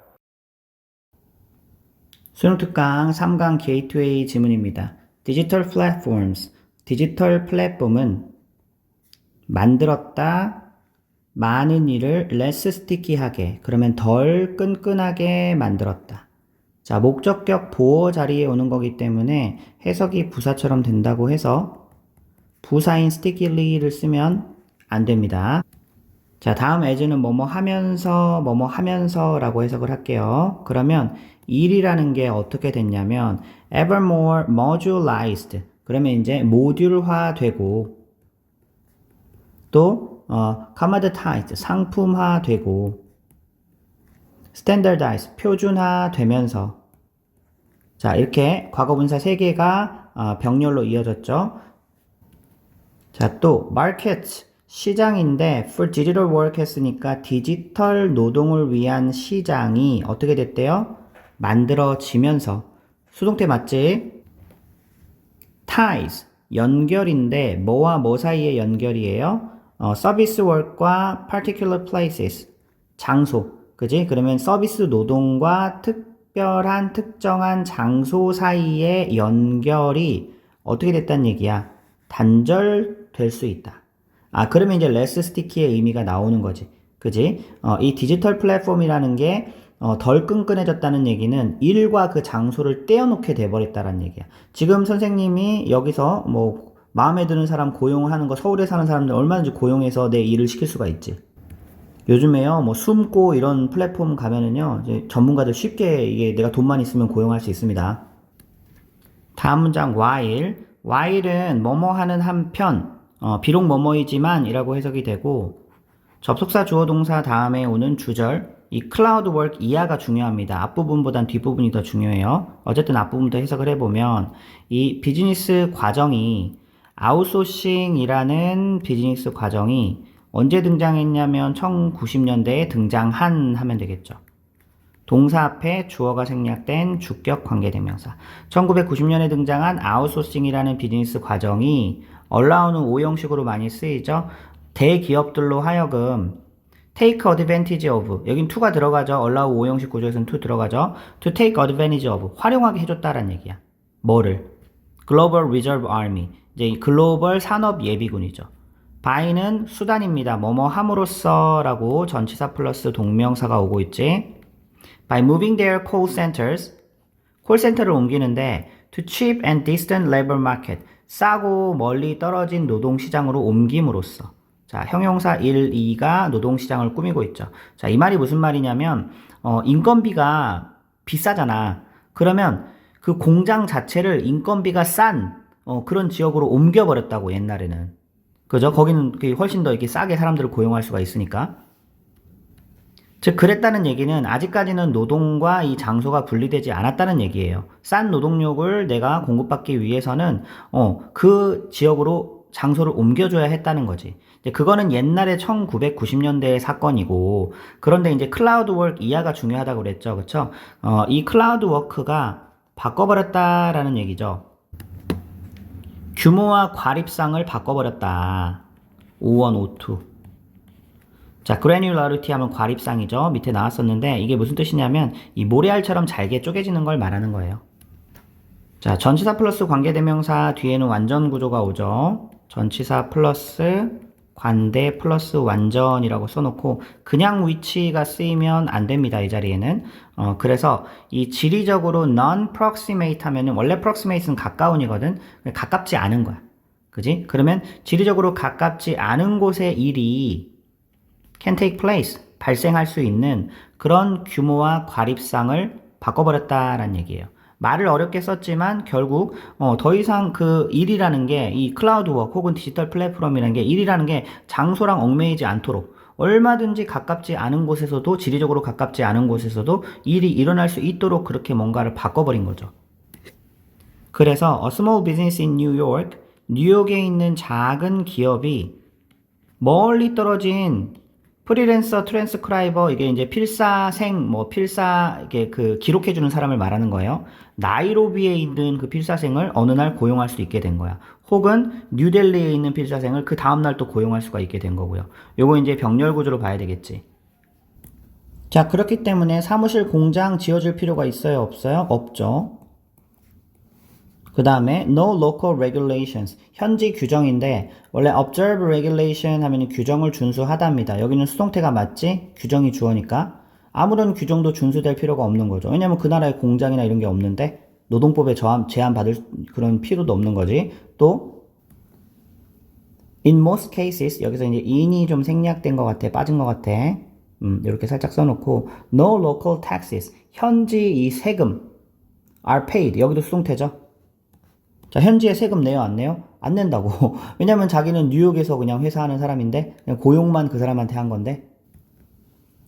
수능 특강 3강 게이트웨이 지문입니다. 디지털 플랫폼스. 디지털 플랫폼은 만들었다, 많은 일을 less sticky하게, 그러면 덜 끈끈하게 만들었다. 자, 목적격 보어 자리에 오는 거기 때문에 해석이 부사처럼 된다고 해서 부사인 stickyly를 쓰면 안 됩니다. 자, 다음 as는 뭐뭐 하면서 라고 해석을 할게요. 그러면 일이라는 게 어떻게 됐냐면 ever more modularized. 그러면 이제 모듈화되고 또 commoditized, 상품화되고 standardized, 표준화되면서 자, 이렇게 과거분사 3개가 병렬로 이어졌죠. 자, 또 market, 시장인데 for digital work 했으니까 디지털 노동을 위한 시장이 어떻게 됐대요? 만들어지면서 수동태 맞지? ties, 연결인데 뭐와 뭐 사이의 연결이에요? 서비스 work과 particular places, 장소, 그지? 그러면 서비스 노동과 특별한 특정한 장소 사이의 연결이 어떻게 됐다는 얘기야? 단절될 수 있다. 그러면 이제 less sticky의 의미가 나오는 거지. 그지? 이 디지털 플랫폼이라는 게 덜 끈끈해졌다는 얘기는 일과 그 장소를 떼어놓게 돼버렸다는 얘기야. 지금 선생님이 여기서 뭐 마음에 드는 사람 고용하는 거 서울에 사는 사람들 얼마든지 고용해서 내 일을 시킬 수가 있지. 요즘에요, 뭐 숨고 이런 플랫폼 가면은요, 이제 전문가들 쉽게 이게 내가 돈만 있으면 고용할 수 있습니다. 다음 문장 while은 뭐뭐 하는 한편, 비록 뭐뭐이지만 이라고 해석이 되고 접속사 주어 동사 다음에 오는 주절 이 클라우드 워크 이하가 중요합니다. 앞부분보단 뒷부분이 더 중요해요. 어쨌든 앞부분부터 해석을 해보면 이 비즈니스 과정이 아웃소싱이라는 비즈니스 과정이 언제 등장했냐면 1990년대에 등장한 하면 되겠죠. 동사 앞에 주어가 생략된 주격 관계대명사. 1990년에 등장한 아웃소싱이라는 비즈니스 과정이 allow는 오형식으로 많이 쓰이죠. 대기업들로 하여금 take advantage of, 여긴 to가 들어가죠. allow 오형식 구조에서는 to 들어가죠. to take advantage of, 활용하게 해줬다라는 얘기야. 뭐를? Global Reserve Army, 이제 글로벌 산업 예비군이죠. by는 수단입니다. 뭐뭐 함으로써 라고 전치사 플러스 동명사가 오고 있지. By moving their call centers, 콜센터를 옮기는데 to cheap and distant labor market, 싸고 멀리 떨어진 노동시장으로 옮김으로써. 자, 형용사 1, 2가 노동시장을 꾸미고 있죠. 자, 이 말이 무슨 말이냐면 인건비가 비싸잖아. 그러면 그 공장 자체를 인건비가 싼 그런 지역으로 옮겨버렸다고 옛날에는. 그죠? 거기는 훨씬 더 이렇게 싸게 사람들을 고용할 수가 있으니까. 즉 그랬다는 얘기는 아직까지는 노동과 이 장소가 분리되지 않았다는 얘기예요. 싼 노동력을 내가 공급받기 위해서는 그 지역으로 장소를 옮겨줘야 했다는 거지. 이제 그거는 옛날에 1990년대의 사건이고, 그런데 이제 클라우드 워크 이하가 중요하다고 그랬죠. 그쵸? 이 클라우드 워크가 바꿔버렸다라는 얘기죠. 규모와 과립상을 바꿔버렸다. O1, O2. 자, granularity 하면 과립상이죠. 밑에 나왔었는데 이게 무슨 뜻이냐면 이 모래알처럼 잘게 쪼개지는 걸 말하는 거예요. 자, 전치사 플러스 관계대명사 뒤에는 완전 구조가 오죠. 전치사 플러스 관대 플러스 완전이라고 써놓고 그냥 위치가 쓰이면 안 됩니다. 이 자리에는. 그래서 이 지리적으로 non-proximate 하면은 원래 proximate는 가까운이거든. 가깝지 않은 거야. 그지? 그러면 지리적으로 가깝지 않은 곳의 일이 can take place, 발생할 수 있는 그런 규모와 과립상을 바꿔버렸다라는 얘기예요. 말을 어렵게 썼지만 결국 더 이상 그 일이라는 게 이 클라우드 워크 혹은 디지털 플랫폼이라는 게 일이라는 게 장소랑 얽매이지 않도록 얼마든지 가깝지 않은 곳에서도 지리적으로 가깝지 않은 곳에서도 일이 일어날 수 있도록 그렇게 뭔가를 바꿔버린 거죠. 그래서 a small business in New York, 뉴욕에 있는 작은 기업이 멀리 떨어진 프리랜서, 트랜스크라이버, 이게 이제 필사생, 이게 그 기록해주는 사람을 말하는 거예요. 나이로비에 있는 그 필사생을 어느 날 고용할 수 있게 된 거야. 혹은 뉴델리에 있는 필사생을 그 다음날 또 고용할 수가 있게 된 거고요. 요거 이제 병렬 구조로 봐야 되겠지. 자, 그렇기 때문에 사무실 공장 지어줄 필요가 있어요? 없어요? 없죠. 그 다음에 no local regulations, 현지 규정인데 원래 observe regulation 하면 규정을 준수하답니다. 여기는 수동태가 맞지? 규정이 주어니까 아무런 규정도 준수될 필요가 없는 거죠. 왜냐면 그 나라에 공장이나 이런 게 없는데 노동법에 제한 받을 그런 필요도 없는 거지. 또 in most cases, 여기서 이제 in이 좀 생략된 것 같아, 빠진 것 같아. 이렇게 살짝 써놓고 no local taxes, 현지 이 세금 are paid, 여기도 수동태죠. 자, 현지에 세금 내요, 안 내요? 안 낸다고. 왜냐면 자기는 뉴욕에서 그냥 회사하는 사람인데, 그냥 고용만 그 사람한테 한 건데.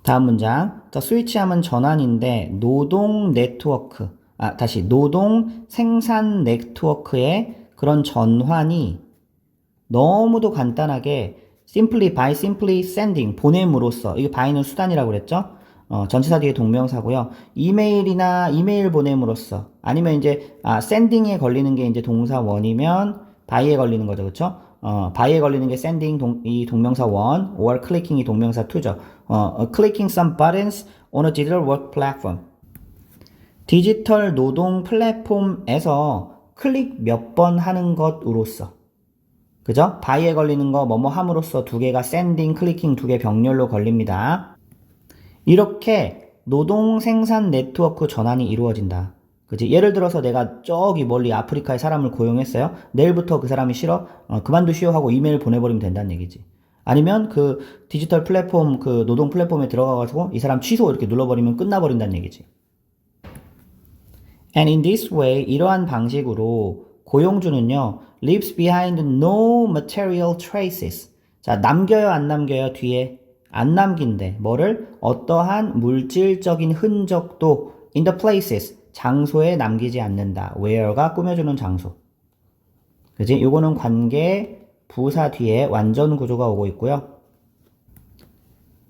다음 문장. 자, 스위치하면 전환인데, 노동 네트워크. 노동 생산 네트워크의 그런 전환이 너무도 간단하게, by simply sending, 보냄으로써, 이게 by는 수단이라고 그랬죠? 전치사 뒤에 동명사고요. 이메일 보냄으로써 아니면 이제 sending에 걸리는 게 이제 동사 원이면 by에 걸리는 거죠. 그렇죠? by에 걸리는 게 sending 이 동명사 원 or clicking이 동명사 to죠. clicking some buttons on a digital work platform. 디지털 노동 플랫폼에서 클릭 몇 번 하는 것으로써. 그죠? by에 걸리는 거 뭐뭐 함으로써 두 개가 sending, clicking 두 개 병렬로 걸립니다. 이렇게 노동 생산 네트워크 전환이 이루어진다. 그지? 예를 들어서 내가 저기 멀리 아프리카에 사람을 고용했어요. 내일부터 그 사람이 싫어? 그만두시오 하고 이메일 보내버리면 된다는 얘기지. 아니면 그 디지털 플랫폼, 그 노동 플랫폼에 들어가가지고 이 사람 취소 이렇게 눌러버리면 끝나버린다는 얘기지. And in this way, 이러한 방식으로 고용주는요, leaves behind no material traces. 자, 남겨요, 안 남겨요, 뒤에? 안 남긴대. 뭐를? 어떠한 물질적인 흔적도 in the places, 장소에 남기지 않는다. where가 꾸며주는 장소. 그지? 요거는 관계, 부사 뒤에 완전 구조가 오고 있고요.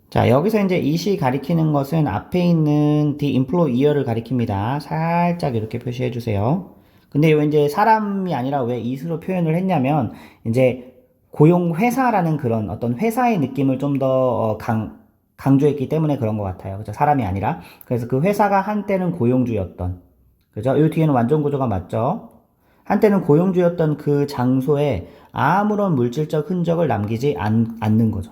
자, 여기서 이제 이시 가리키는 것은 앞에 있는 the employer를 가리킵니다. 살짝 이렇게 표시해 주세요. 근데 왜 이제 사람이 아니라 왜 이수로 표현을 했냐면, 이제 고용 회사라는 그런 어떤 회사의 느낌을 좀 더 강조했기 때문에 그런 것 같아요. 그죠? 사람이 아니라. 그래서 그 회사가 한때는 고용주였던. 그죠? 이 뒤에는 완전 구조가 맞죠? 한때는 고용주였던 그 장소에 아무런 물질적 흔적을 남기지 않는 거죠.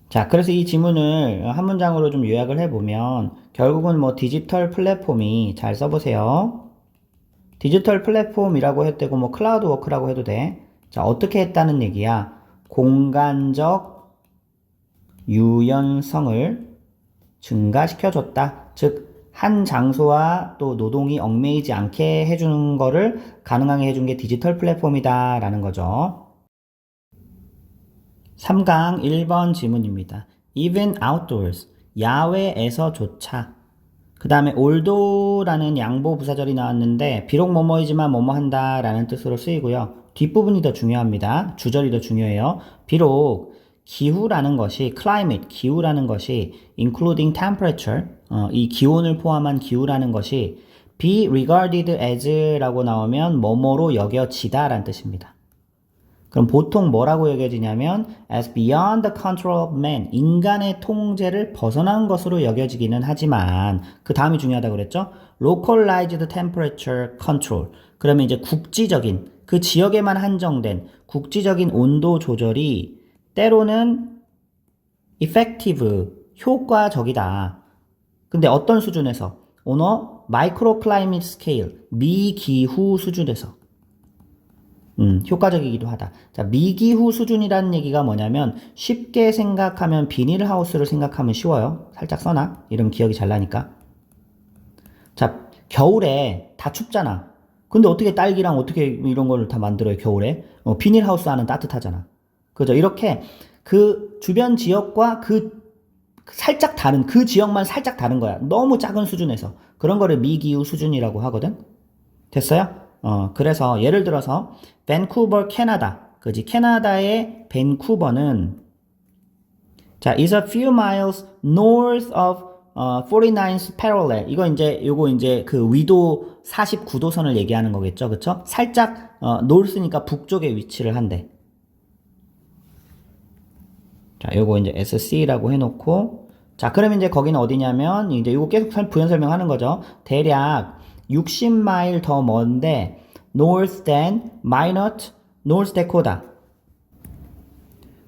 자, 그래서 이 지문을 한 문장으로 좀 요약을 해보면, 결국은 뭐 디지털 플랫폼이, 잘 써보세요. 디지털 플랫폼이라고 해도 되고, 뭐 클라우드 워크라고 해도 돼. 자, 어떻게 했다는 얘기야? 공간적 유연성을 증가시켜줬다. 즉, 한 장소와 또 노동이 얽매이지 않게 해주는 거를 가능하게 해준 게 디지털 플랫폼이다 라는 거죠. 3강 1번 지문입니다. Even outdoors, 야외에서조차. 그 다음에 although라는 양보 부사절이 나왔는데 비록 뭐뭐이지만 뭐뭐 한다 라는 뜻으로 쓰이고요. 뒷부분이 더 중요합니다. 주절이 더 중요해요. 비록 기후라는 것이 climate, 기후라는 것이 including temperature, 이 기온을 포함한 기후라는 것이 be regarded as 라고 나오면 뭐뭐로 여겨지다 라는 뜻입니다. 그럼 보통 뭐라고 여겨지냐면 as beyond the control of man, 인간의 통제를 벗어난 것으로 여겨지기는 하지만 그 다음이 중요하다고 그랬죠? localized temperature control. 그러면 이제 국지적인, 그 지역에만 한정된 국지적인 온도 조절이 때로는 effective, 효과적이다. 근데 어떤 수준에서? on a microclimate scale, 미기후 수준에서. 효과적이기도 하다. 자, 미기후 수준이라는 얘기가 뭐냐면 쉽게 생각하면 비닐하우스를 생각하면 쉬워요. 살짝 써놔. 이러면 기억이 잘 나니까. 자, 겨울에 다 춥잖아. 근데 어떻게 딸기랑 어떻게 이런 걸 다 만들어요, 겨울에? 비닐하우스 안은 따뜻하잖아. 그죠? 이렇게 그 주변 지역과 그 살짝 다른, 그 지역만 살짝 다른 거야. 너무 작은 수준에서. 그런 거를 미기후 수준이라고 하거든? 됐어요? 그래서 예를 들어서 밴쿠버 캐나다, 그지? 캐나다의 밴쿠버는 자, is a few miles north of 49th parallel. 요거 이제 그 위도 49도선을 얘기하는 거겠죠, 그쵸? 살짝 north니까 북쪽에 위치를 한대. 자, 요거 이제 SC라고 해놓고, 자, 그럼 이제 거기는 어디냐면 이제 요거 계속 부연 설명하는 거죠. 대략 60마일 더 먼데 north than Minot, North Dakota.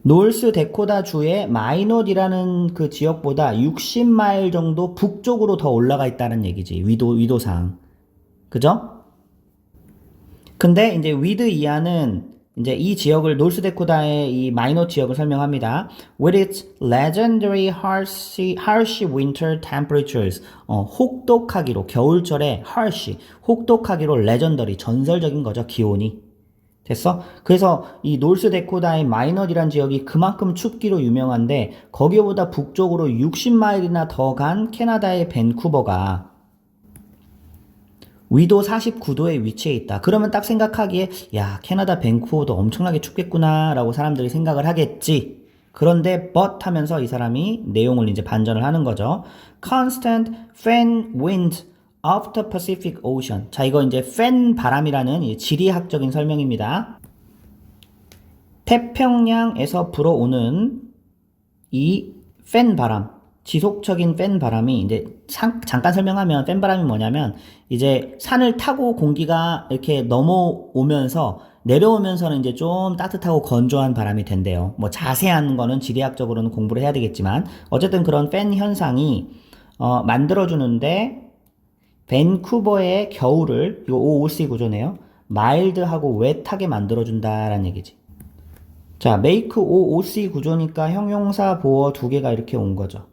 노스 데코다 주의 마이넛이라는 그 지역보다 60마일 정도 북쪽으로 더 올라가 있다는 얘기지. 위도상. 그죠? 근데 이제 위드 이하는 이제 이 지역을 노스데코다의 이 마이너 지역을 설명합니다. With its legendary harsh winter temperatures. 혹독하기로 겨울철에 harsh, 혹독하기로 legendary, 전설적인 거죠. 기온이. 됐어? 그래서 이 노스데코다의 마이너이란 지역이 그만큼 춥기로 유명한데 거기보다 북쪽으로 60마일이나 더 간 캐나다의 밴쿠버가 위도 49도에 위치해 있다. 그러면 딱 생각하기에 야, 캐나다 밴쿠버도 엄청나게 춥겠구나 라고 사람들이 생각을 하겠지. 그런데 but 하면서 이 사람이 내용을 이제 반전을 하는 거죠. Constant fan wind of the Pacific Ocean. 자, 이거 이제 fan 바람이라는 지리학적인 설명입니다. 태평양에서 불어오는 이 fan 바람, 지속적인 팬 바람이 이제 잠깐 설명하면 팬 바람이 뭐냐면 이제 산을 타고 공기가 이렇게 넘어오면서 내려오면서는 이제 좀 따뜻하고 건조한 바람이 된대요. 뭐 자세한 거는 지리학적으로는 공부를 해야 되겠지만 어쨌든 그런 팬 현상이 만들어주는데 밴쿠버의 겨울을 이거 OOC 구조네요. 마일드하고 웻하게 만들어준다라는 얘기지. 자, make OOC 구조니까 형용사 보어 두 개가 이렇게 온 거죠.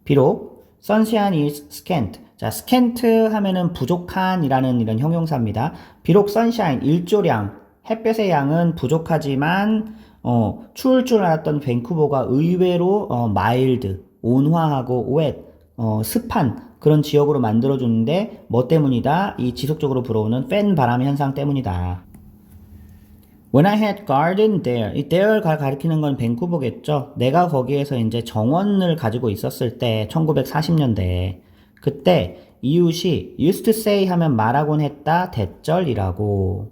비록 sunshine is scant. 자, scant 하면은 부족한이라는 이런 형용사입니다. 비록 sunshine 일조량 햇볕의 양은 부족하지만 추울 줄 알았던 밴쿠버가 의외로 마일드 온화하고 wet 습한 그런 지역으로 만들어주는데 뭐 때문이다? 이 지속적으로 불어오는 팬 바람 현상 때문이다. When I had garden there, 이 there를 가리키는 건 밴쿠버겠죠. 내가 거기에서 이제 정원을 가지고 있었을 때 1940년대에 그때 이웃이 used to say 하면 말하곤 했다 대절이라고.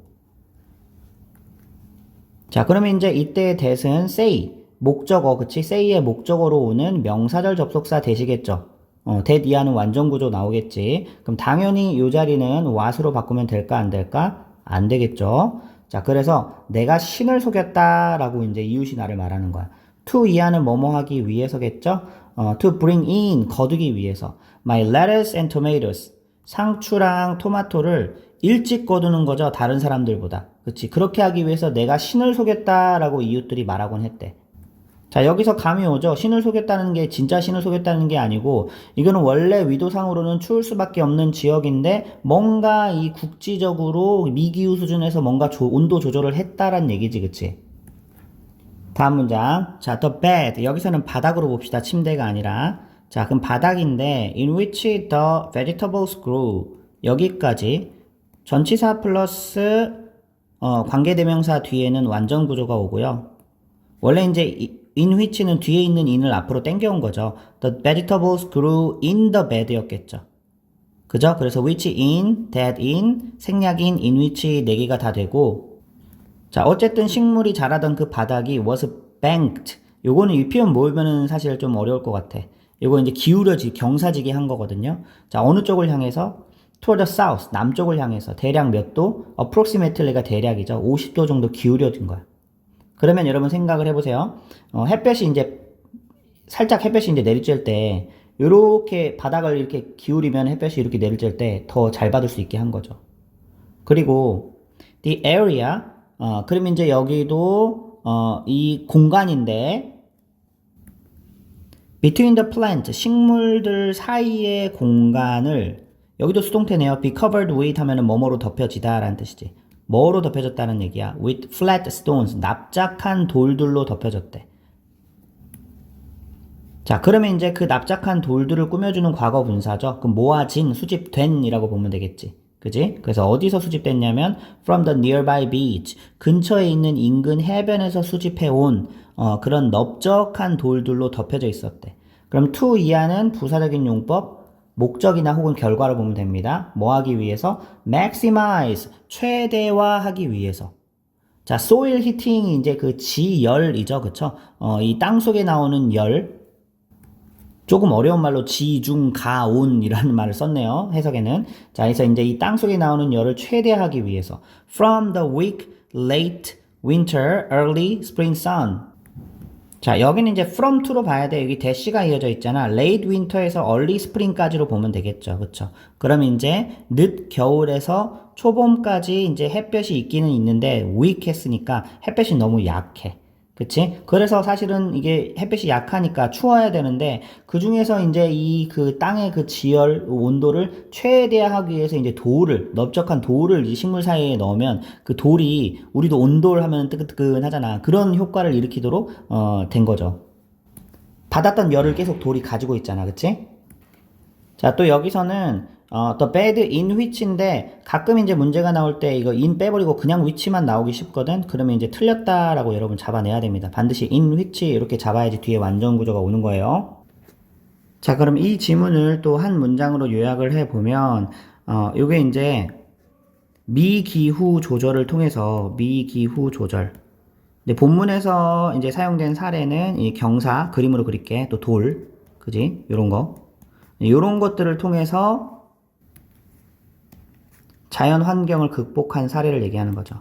자, 그러면 이제 이때의 that은 say 목적어, 그치? say의 목적어로 오는 명사절 접속사 대시겠죠. that 이하는 완전 구조 나오겠지. 그럼 당연히 이 자리는 what으로 바꾸면 될까 안 될까? 안 되겠죠. 자, 그래서 내가 신을 속였다라고 이제 이웃이 나를 말하는 거야. to 이하는 뭐뭐 하기 위해서겠죠? to bring in 거두기 위해서. My lettuce and tomatoes 상추랑 토마토를 일찍 거두는 거죠. 다른 사람들보다. 그치? 그렇게 하기 위해서 내가 신을 속였다라고 이웃들이 말하곤 했대. 자, 여기서 감이 오죠. 신을 속였다는 게 진짜 신을 속였다는 게 아니고 이거는 원래 위도상으로는 추울 수밖에 없는 지역인데 뭔가 이 국지적으로 미기후 수준에서 뭔가 온도 조절을 했다란 얘기지, 그치? 다음 문장. 자, the bed. 여기서는 바닥으로 봅시다. 침대가 아니라. 자, 그럼 바닥인데 in which the vegetables grew. 여기까지 전치사 플러스 관계대명사 뒤에는 완전 구조가 오고요. 원래 이제 in which는 뒤에 있는 in을 앞으로 땡겨온 거죠. The vegetables grew in the bed였겠죠. 그죠? 그래서 which in, that in, 생략인, in which 4개가 다 되고 자, 어쨌든 식물이 자라던 그 바닥이 was banked. 요거는 이 표현 모으면은 사실 좀 어려울 것 같아. 요거 이제 경사지게 한 거거든요. 자, 어느 쪽을 향해서? toward the south, 남쪽을 향해서 대략 몇 도? approximately가 대략이죠. 50도 정도 기울여진 거야. 그러면 여러분 생각을 해보세요. 햇볕이 이제 살짝 햇볕이 이제 내리쬐을 때 요렇게 바닥을 이렇게 기울이면 햇볕이 이렇게 내리쬐을 때 더 잘 받을 수 있게 한 거죠. 그리고 the area 그러면 이제 여기도 이 공간인데 between the plant 식물들 사이의 공간을 여기도 수동태네요. be covered with 하면은 뭐뭐로 덮여지다 라는 뜻이지. 뭐로 덮여졌다는 얘기야? with flat stones 납작한 돌들로 덮여졌대. 자, 그러면 이제 그 납작한 돌들을 꾸며주는 과거 분사죠. 그럼 모아진, 수집된 이라고 보면 되겠지. 그지? 그래서 어디서 수집됐냐면 from the nearby beach 근처에 있는 인근 해변에서 수집해온 그런 넓적한 돌들로 덮여져 있었대. 그럼 to 이하는 부사적인 용법 목적이나 혹은 결과를 보면 됩니다. 뭐 하기 위해서? maximize, 최대화하기 위해서. 자, soil heating이 이제 그 지열이죠. 그쵸? 이 땅 속에 나오는 열. 조금 어려운 말로 지중가온이라는 말을 썼네요. 해석에는. 자, 그래서 이제 이 땅 속에 나오는 열을 최대화하기 위해서. from the weak, late winter, early spring sun. 자, 여기는 이제 from to로 봐야 돼. 여기 대시가 이어져 있잖아. late winter에서 early spring까지로 보면 되겠죠. 그쵸? 그러면 이제 늦 겨울에서 초봄까지 이제 햇볕이 있기는 있는데 weak 했으니까 햇볕이 너무 약해. 그치? 그래서 사실은 이게 햇볕이 약하니까 추워야 되는데 그 중에서 이제 이 그 땅의 그 지열 온도를 최대화하기 위해서 이제 돌을 넓적한 돌을 이 식물 사이에 넣으면 그 돌이 우리도 온돌 하면 뜨끈뜨끈하잖아. 그런 효과를 일으키도록 된 거죠. 받았던 열을 계속 돌이 가지고 있잖아. 그치? 자, 또 여기서는 the bed in which인데 가끔 이제 문제가 나올 때 이거 in 빼버리고 그냥 which만 나오기 쉽거든. 그러면 이제 틀렸다라고 여러분 잡아내야 됩니다. 반드시 in which 이렇게 잡아야지 뒤에 완전 구조가 오는 거예요. 자, 그럼 이 지문을 또 한 문장으로 요약을 해보면 요게 이제 미기후 조절을 통해서 미기후 조절. 근데 본문에서 이제 사용된 사례는 이 경사 그림으로 그릴게. 또 돌, 그지? 요런 거. 요런 것들을 통해서 자연 환경을 극복한 사례를 얘기하는 거죠.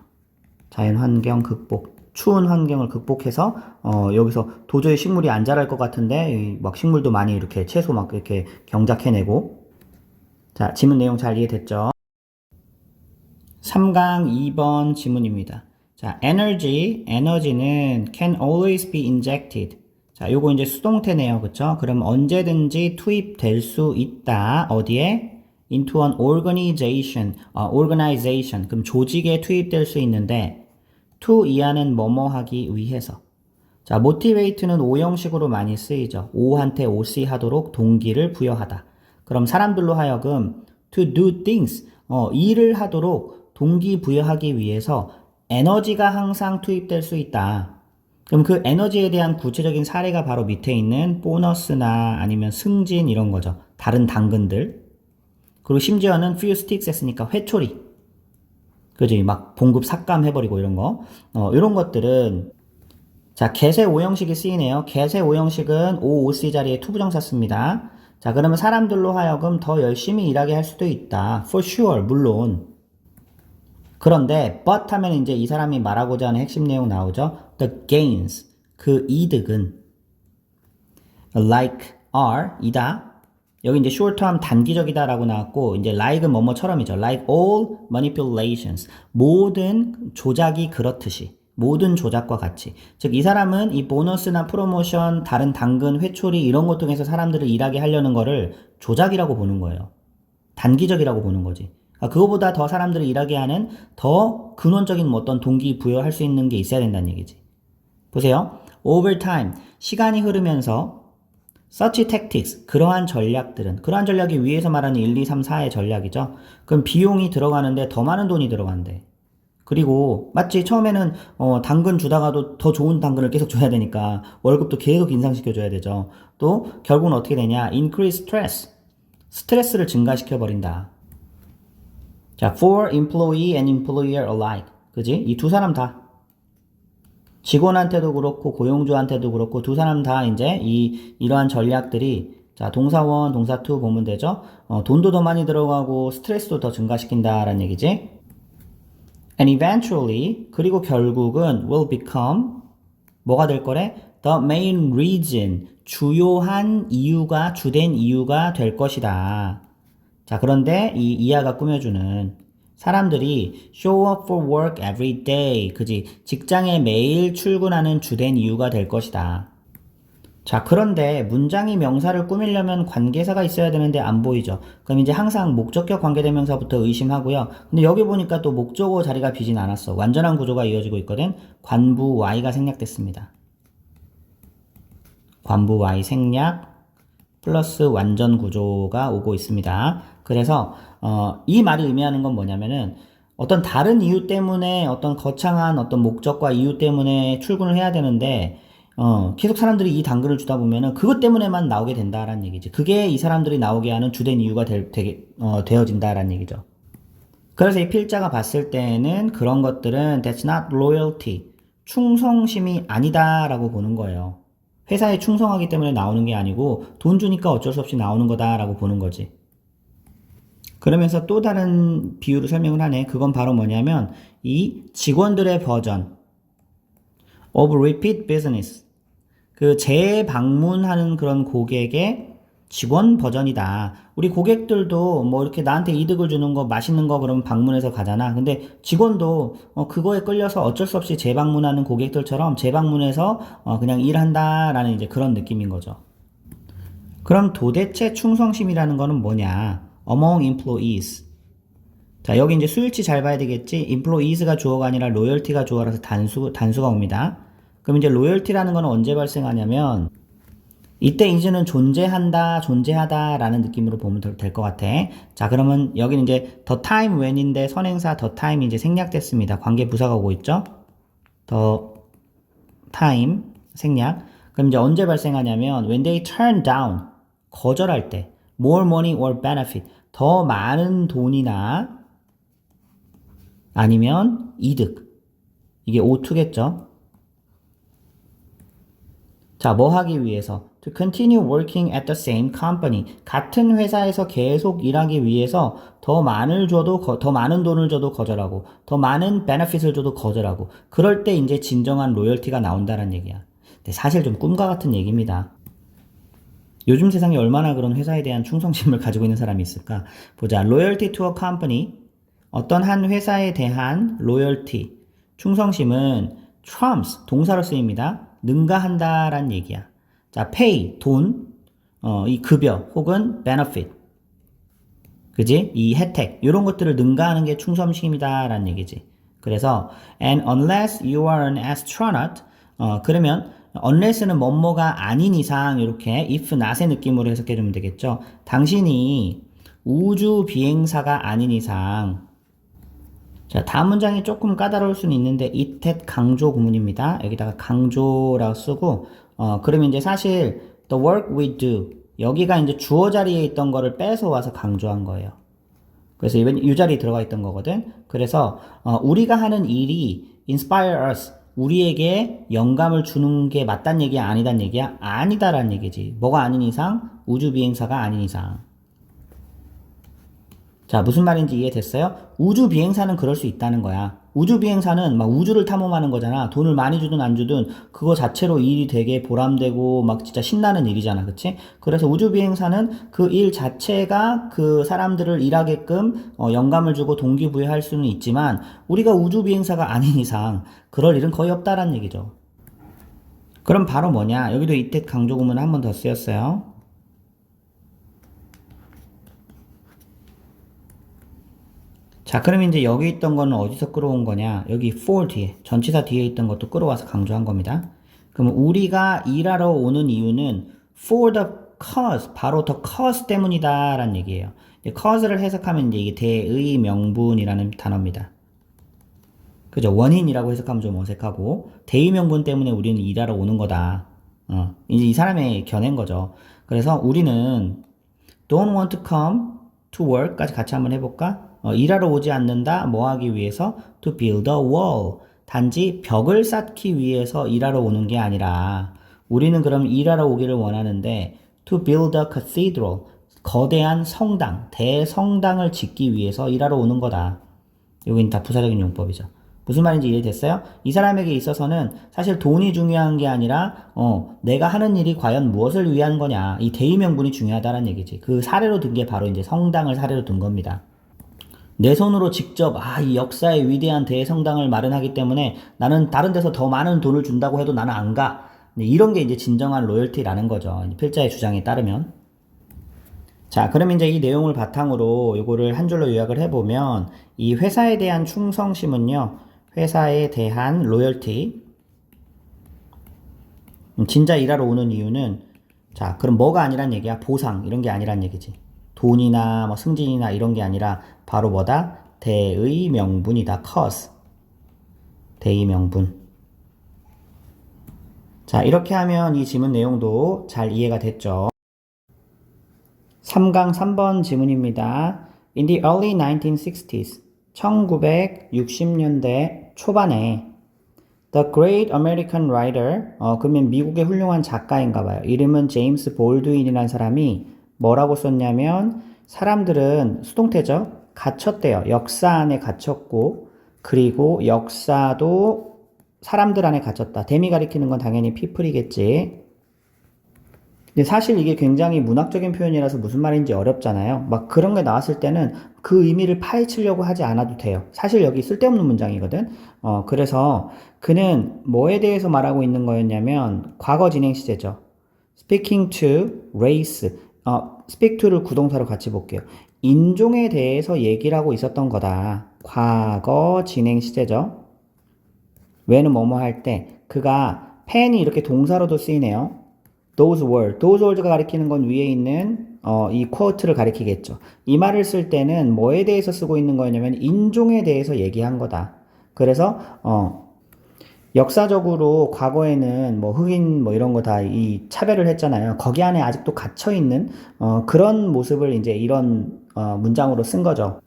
자연 환경 극복. 추운 환경을 극복해서 여기서 도저히 식물이 안 자랄 것 같은데 막 식물도 많이 이렇게 채소 막 이렇게 경작해내고. 자, 지문 내용 잘 이해됐죠? 3강 2번 지문입니다. 자, 에너지는 can always be injected. 자, 요거 이제 수동태네요. 그쵸? 그럼 언제든지 투입될 수 있다. 어디에? into an organization. 그럼 조직에 투입될 수 있는데 to 이하는 뭐뭐 하기 위해서. 자, motivate는 오형식으로 많이 쓰이죠. O한테 OC 하도록 동기를 부여하다. 그럼 사람들로 하여금 to do things, 일을 하도록 동기 부여하기 위해서 에너지가 항상 투입될 수 있다. 그럼 그 에너지에 대한 구체적인 사례가 바로 밑에 있는 보너스나 아니면 승진 이런 거죠. 다른 당근들. 그리고 심지어는 few sticks 했으니까 회초리. 그지? 막 봉급 삭감해버리고 이런 거. 이런 것들은 자, get의 오형식이 쓰이네요. get의 오형식은 OOC 자리에 투부정사 씁니다. 자, 그러면 사람들로 하여금 더 열심히 일하게 할 수도 있다. For sure, 물론. 그런데 but 하면 이제 이 사람이 말하고자 하는 핵심 내용 나오죠. The gains, 그 이득은 like are, 이다. 여기 이제 short term 단기적이다 라고 나왔고, 이제 like은 뭐뭐처럼이죠. like all manipulations, 모든 조작이 그렇듯이. 모든 조작과 같이. 즉, 이 사람은 이 보너스나 프로모션, 다른 당근, 회초리 이런 것 통해서 사람들을 일하게 하려는 거를 조작이라고 보는 거예요. 단기적이라고 보는 거지. 그거보다 더 사람들을 일하게 하는 더 근원적인 어떤 동기 부여할 수 있는 게 있어야 된다는 얘기지. 보세요. over time, 시간이 흐르면서 such tactics, 그러한 전략이 위에서 말하는 1, 2, 3, 4의 전략이죠. 그럼 비용이 들어가는데 더 많은 돈이 들어간대. 그리고 마치 처음에는 당근 주다가도 더 좋은 당근을 계속 줘야 되니까 월급도 계속 인상시켜 줘야 되죠. 또 결국은 어떻게 되냐? increase stress. 스트레스를 증가시켜 버린다. 자, for employee and employer alike. 그지? 이 두 사람 다. 직원한테도 그렇고 고용주한테도 그렇고 두 사람 다 이제 이러한 전략들이 자, 동사원, 동사 to 보면 되죠? 돈도 더 많이 들어가고 스트레스도 더 증가시킨다라는 얘기지. And eventually, 그리고 결국은 will become 뭐가 될 거래? The main reason, 주된 이유가 될 것이다. 자, 그런데 이 이하가 꾸며주는 사람들이 show up for work every day, 그지? 직장에 매일 출근하는 주된 이유가 될 것이다. 자, 그런데 문장이 명사를 꾸미려면 관계사가 있어야 되는데 안 보이죠? 그럼 이제 항상 목적격 관계대명사부터 의심하고요. 근데 여기 보니까 또 목적어 자리가 비진 않았어. 완전한 구조가 이어지고 있거든. 관부 Y가 생략됐습니다. 관부 Y 생략 플러스 완전 구조가 오고 있습니다. 그래서 이 말이 의미하는 건 뭐냐면은 어떤 다른 이유 때문에 어떤 거창한 어떤 목적과 이유 때문에 출근을 해야 되는데 계속 사람들이 이 당근을 주다 보면은 그것 때문에만 나오게 된다라는 얘기지. 그게 이 사람들이 나오게 하는 주된 이유가 되어진다라는 얘기죠. 그래서 이 필자가 봤을 때는 그런 것들은 that's not loyalty, 충성심이 아니다라고 보는 거예요. 회사에 충성하기 때문에 나오는 게 아니고 돈 주니까 어쩔 수 없이 나오는 거다라고 보는 거지. 그러면서 또 다른 비유로 설명을 하네. 그건 바로 뭐냐면 이 직원들의 버전 of repeat business, 그 재방문하는 그런 고객의 직원 버전이다. 우리 고객들도 뭐 이렇게 나한테 이득을 주는 거, 맛있는 거 그러면 방문해서 가잖아. 근데 직원도 그거에 끌려서 어쩔 수 없이 재방문하는 고객들처럼 재방문해서 그냥 일한다라는 이제 그런 느낌인 거죠. 그럼 도대체 충성심이라는 거는 뭐냐? among employees. 자, 여기 이제 수일치 잘 봐야 되겠지? employees가 주어가 아니라 loyalty가 주어라서 단수가 옵니다. 그럼 이제 loyalty라는 거는 언제 발생하냐면 이때 이제는 존재하다 라는 느낌으로 보면 될 것 같아. 자, 그러면 여기는 이제 the time when인데 선행사 the time이 이제 생략됐습니다. 관계 부사가 오고 있죠? the time 생략. 그럼 이제 언제 발생하냐면 when they turn down, 거절할 때 more money or benefit, 더 많은 돈이나 아니면 이득. 이게 O2겠죠? 자, 뭐 하기 위해서? to continue working at the same company. 같은 회사에서 계속 일하기 위해서 더 많은 돈을 줘도 거절하고, 더 많은 베네핏을 줘도 거절하고, 그럴 때 이제 진정한 로열티가 나온다는 얘기야. 근데 사실 좀 꿈과 같은 얘기입니다. 요즘 세상에 얼마나 그런 회사에 대한 충성심을 가지고 있는 사람이 있을까? 보자. loyalty to a company. 어떤 한 회사에 대한 loyalty, 충성심은 trumps, 동사로 쓰입니다. 능가한다란 얘기야. 자, pay, 돈, 이 급여 혹은 benefit, 그지? 이 혜택, 이런 것들을 능가하는 게 충성심이다라는 얘기지. 그래서 and unless you are an astronaut, 그러면 unless는 뭐뭐가 아닌 이상 이렇게 if not의 느낌으로 해석해주면 되겠죠. 당신이 우주 비행사가 아닌 이상. 자, 다음 문장이 조금 까다로울 수는 있는데 it at 강조 구문입니다. 여기다가 강조라고 쓰고 그러면 이제 사실 the work we do, 여기가 이제 주어 자리에 있던 거를 빼서 와서 강조한 거예요. 그래서 이 자리에 들어가 있던 거거든. 그래서 우리가 하는 일이 inspire us, 우리에게 영감을 주는 게 맞단 얘기야, 아니단 얘기야? 아니다라는 얘기지. 뭐가 아닌 이상? 우주 비행사가 아닌 이상. 자, 무슨 말인지 이해됐어요? 우주 비행사는 그럴 수 있다는 거야. 우주 비행사는 막 우주를 탐험하는 거잖아. 돈을 많이 주든 안 주든 그거 자체로 일이 되게 보람되고 막 진짜 신나는 일이잖아. 그치? 그래서 우주 비행사는 그 일 자체가 그 사람들을 일하게끔 영감을 주고 동기부여할 수는 있지만 우리가 우주 비행사가 아닌 이상 그럴 일은 거의 없다라는 얘기죠. 그럼 바로 뭐냐? 여기도 이때 강조 구문 한 번 더 쓰였어요. 자, 그럼 이제 여기 있던 거는 어디서 끌어온 거냐? 여기 for 뒤에, 전치사 뒤에 있던 것도 끌어와서 강조한 겁니다. 그럼 우리가 일하러 오는 이유는 for the cause, 바로 the cause 때문이다 라는 얘기예요. cause를 해석하면 이제 이게 대의 명분이라는 단어입니다. 그죠? 원인이라고 해석하면 좀 어색하고, 대의 명분 때문에 우리는 일하러 오는 거다. 이제 이 사람의 겨낸 거죠. 그래서 우리는 don't want to come to work까지 같이 한번 해볼까? 일하러 오지 않는다. 뭐 하기 위해서? To build a wall. 단지 벽을 쌓기 위해서 일하러 오는 게 아니라 우리는 그럼 일하러 오기를 원하는데 to build a cathedral. 거대한 성당, 대성당을 짓기 위해서 일하러 오는 거다. 여긴 다 부사적인 용법이죠. 무슨 말인지 이해됐어요? 이 사람에게 있어서는 사실 돈이 중요한 게 아니라 내가 하는 일이 과연 무엇을 위한 거냐. 이 대의 명분이 중요하다는 얘기지. 그 사례로 든 게 바로 이제 성당을 사례로 든 겁니다. 내 손으로 직접 이 역사의 위대한 대성당을 마련하기 때문에 나는 다른 데서 더 많은 돈을 준다고 해도 나는 안 가. 이런 게 이제 진정한 로열티라는 거죠. 필자의 주장에 따르면. 자, 그럼 이제 이 내용을 바탕으로 이거를 한 줄로 요약을 해보면 이 회사에 대한 충성심은요. 회사에 대한 로열티. 진짜 일하러 오는 이유는 자, 그럼 뭐가 아니란 얘기야? 보상 이런 게 아니란 얘기지. 돈이나 뭐 승진이나 이런 게 아니라 바로 뭐다? 대의 명분이다. cause. 대의 명분. 자, 이렇게 하면 이 지문 내용도 잘 이해가 됐죠. 3강 3번 지문입니다. In the early 1960s, 1960년대 초반에 The Great American Writer, 그러면 미국의 훌륭한 작가인가 봐요. 이름은 제임스 볼드윈이라는 사람이 뭐라고 썼냐면 사람들은 수동태죠. 갇혔대요. 역사 안에 갇혔고 그리고 역사도 사람들 안에 갇혔다. 댐이 가리키는 건 당연히 people이겠지. 근데 사실 이게 굉장히 문학적인 표현이라서 무슨 말인지 어렵잖아요. 막 그런 게 나왔을 때는 그 의미를 파헤치려고 하지 않아도 돼요. 사실 여기 쓸데없는 문장이거든. 그래서 그는 뭐에 대해서 말하고 있는 거였냐면 과거 진행 시제죠. speaking to race. speak to를 구동사로 같이 볼게요. 인종에 대해서 얘기를 하고 있었던 거다. 과거 진행 시제죠. 왜는 뭐뭐 할 때 그가 펜이 이렇게 동사로도 쓰이네요. those words가 가리키는 건 위에 있는 이 quote를 가리키겠죠. 이 말을 쓸 때는 뭐에 대해서 쓰고 있는 거냐면 인종에 대해서 얘기한 거다. 그래서 역사적으로 과거에는 뭐 흑인 뭐 이런 거 다 이 차별을 했잖아요. 거기 안에 아직도 갇혀 있는 그런 모습을 이제 이런 문장으로 쓴 거죠.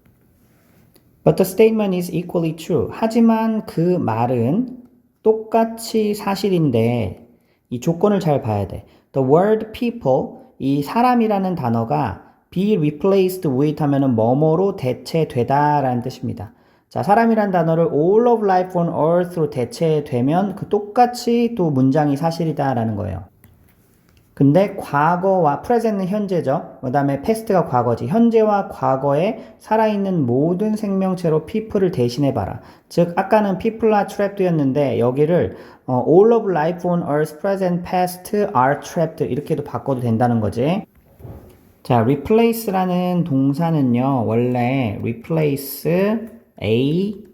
But the statement is equally true. 하지만 그 말은 똑같이 사실인데 이 조건을 잘 봐야 돼. The word people, 이 사람이라는 단어가 be replaced with 하면은 뭐뭐로 대체되다 라는 뜻입니다. 자, 사람이란 단어를 all of life on earth로 대체되면 그 똑같이 또 문장이 사실이다 라는 거예요. 근데 과거와 present는 현재죠. 그 다음에 past가 과거지. 현재와 과거에 살아있는 모든 생명체로 people을 대신해봐라. 즉 아까는 people are trapped였는데 여기를 all of life on earth, present, past are trapped 이렇게도 바꿔도 된다는 거지. 자, replace라는 동사는요. 원래 replace A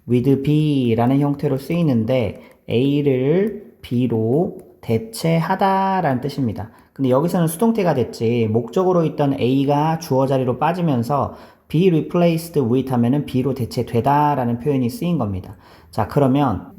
with B라는 형태로 쓰이는데 A를 B로 대체하다 라는 뜻입니다. 근데 여기서는 수동태가 됐지 목적으로 있던 A가 주어 자리로 빠지면서 be replaced with 하면은 B로 대체되다 라는 표현이 쓰인 겁니다. 자, 그러면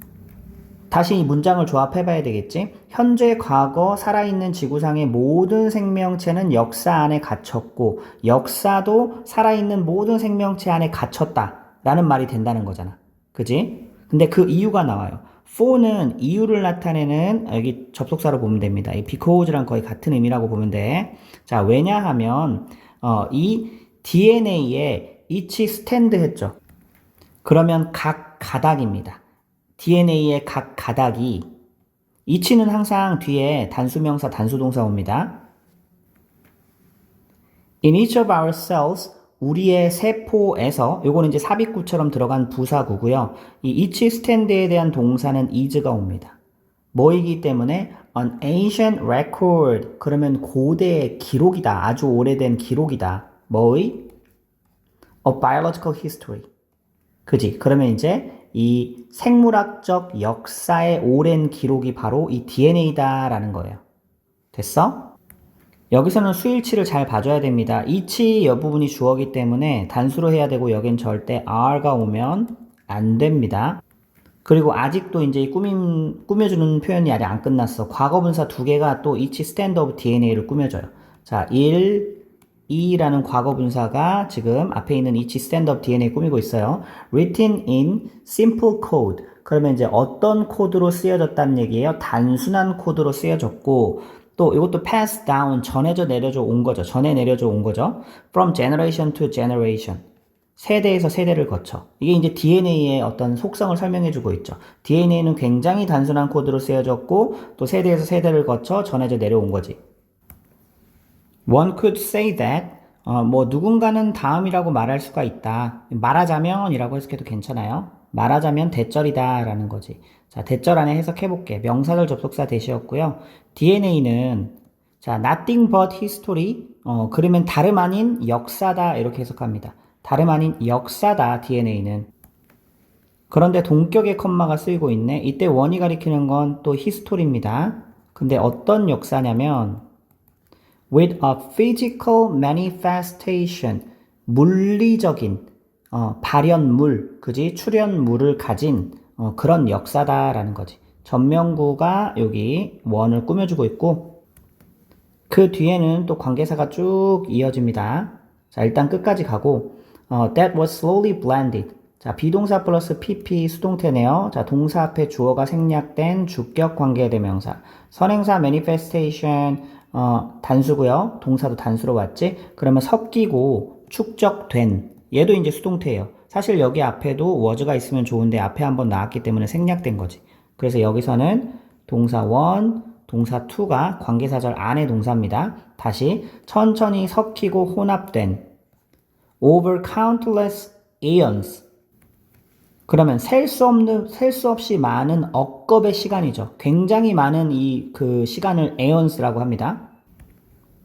다시 이 문장을 조합해 봐야 되겠지? 현재, 과거, 살아있는 지구상의 모든 생명체는 역사 안에 갇혔고 역사도 살아있는 모든 생명체 안에 갇혔다 라는 말이 된다는 거잖아. 그지? 근데 그 이유가 나와요. for는 이유를 나타내는 여기 접속사로 보면 됩니다. 이 because랑 거의 같은 의미라고 보면 돼. 자, 왜냐하면 이 DNA에 each stand 했죠. 그러면 각 가닥입니다. DNA의 각 가닥이 each는 항상 뒤에 단수명사 단수동사 옵니다. In each of our cells 우리의 세포에서 요거는 이제 삽입구처럼 들어간 부사구고요. 이 each stand에 대한 동사는 is가 옵니다. 뭐이기 때문에 an ancient record 그러면 고대의 기록이다. 아주 오래된 기록이다. 뭐의? A biological history. 그지? 그러면 이제 이 생물학적 역사의 오랜 기록이 바로 이 DNA다라는 거예요. 됐어? 여기서는 수일치를 잘 봐줘야 됩니다. 이치 옆부분이 주어기 때문에 단수로 해야 되고 여긴 절대 are가 오면 안 됩니다. 그리고 아직도 이제 꾸며주는 표현이 아직 안 끝났어. 과거분사 두 개가 또 each stand of DNA를 꾸며줘요. 자, 2라는 과거분사가 지금 앞에 있는 each stand of DNA 꾸미고 있어요. Written in simple code. 그러면 이제 어떤 코드로 쓰여졌다는 얘기예요? 단순한 코드로 쓰여졌고 또 이것도 pass down, 전해져 내려져 온 거죠. 전해 내려져 온 거죠. From generation to generation. 세대에서 세대를 거쳐. 이게 이제 DNA의 어떤 속성을 설명해 주고 있죠. DNA는 굉장히 단순한 코드로 쓰여졌고 또 세대에서 세대를 거쳐 전해져 내려온 거지. One could say that 누군가는 다음이라고 말할 수가 있다. 말하자면 이라고 해석해도 괜찮아요. 말하자면 대절이다 라는 거지. 자, 대절 안에 해석해 볼게. 명사절 접속사 대시였고요. DNA는 자, nothing but history. 그러면 다름 아닌 역사다 이렇게 해석합니다. 다름 아닌 역사다 DNA는. 그런데 동격의 컴마가 쓰이고 있네. 이때 원이 가리키는 건 또 history입니다. 근데 어떤 역사냐면 with a physical manifestation. 물리적인 발현물, 그지? 출현물을 가진 그런 역사다라는 거지. 전명구가 여기 원을 꾸며주고 있고 그 뒤에는 또 관계사가 쭉 이어집니다. 자, 일단 끝까지 가고 that was slowly blended. 자, 비동사 플러스 PP 수동태네요. 자, 동사 앞에 주어가 생략된 주격 관계대명사. 선행사 manifestation 단수고요. 동사도 단수로 왔지? 그러면 섞이고 축적된 얘도 이제 수동태예요. 사실 여기 앞에도 was가 있으면 좋은데 앞에 한번 나왔기 때문에 생략된 거지. 그래서 여기서는 동사 1, 동사 2가 관계사절 안의 동사입니다. 다시 천천히 섞이고 혼합된 over countless aeons. 그러면 셀 수 없이 많은 억겁의 시간이죠. 굉장히 많은 그 시간을 aeons라고 합니다.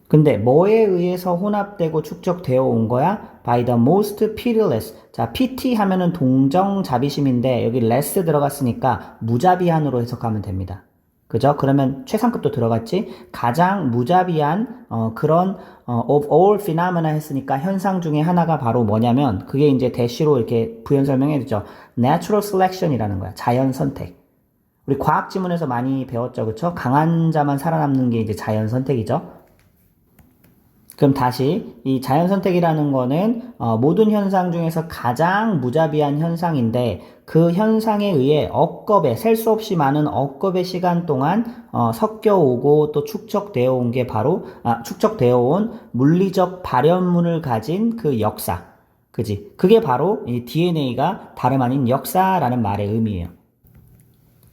근데 뭐에 의해서 혼합되고 축적되어 온 거야? By the most pitiless. 자, pity 하면은 동정 자비심인데 여기 less 들어갔으니까 무자비한으로 해석하면 됩니다. 그죠? 그러면 최상급도 들어갔지? 가장 무자비한 그런 of all phenomena 했으니까 현상 중에 하나가 바로 뭐냐면 그게 이제 대시로 이렇게 부연 설명해 주죠. Natural selection이라는 거야. 자연 선택. 우리 과학 지문에서 많이 배웠죠. 그쵸? 강한 자만 살아남는 게 이제 자연 선택이죠. 그럼 다시 이 자연선택이라는 거는 모든 현상 중에서 가장 무자비한 현상인데 그 현상에 의해 억겁의 셀 수 없이 많은 억겁의 시간 동안 섞여 오고 또 축적되어 온 게 바로 축적되어 온 물리적 발현물을 가진 그 역사. 그지? 그게 바로 이 DNA가 다름 아닌 역사라는 말의 의미예요.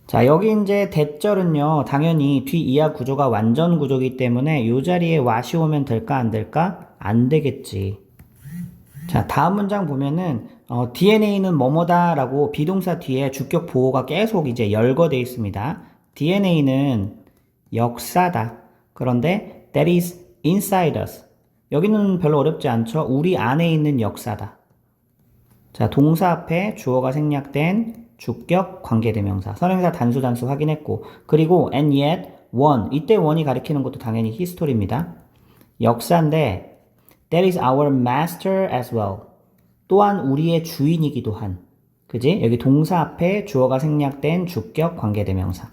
자, 여기 이제 대절은요, 당연히 뒤이하 구조가 완전 구조이기 때문에 이 자리에 what이 오면 될까, 안 될까? 안 되겠지. 자, 다음 문장 보면은, DNA는 뭐뭐다라고 비동사 뒤에 주격 보호가 계속 이제 열거되어 있습니다. DNA는 역사다. 그런데, that is inside us. 여기는 별로 어렵지 않죠? 우리 안에 있는 역사다. 자, 동사 앞에 주어가 생략된 주격 관계대명사 선행사 단수 확인했고 그리고 and yet one 이때 one이 가리키는 것도 당연히 history입니다. 역사인데 that is our master as well 또한 우리의 주인이기도 한 그지? 여기 동사 앞에 주어가 생략된 주격 관계대명사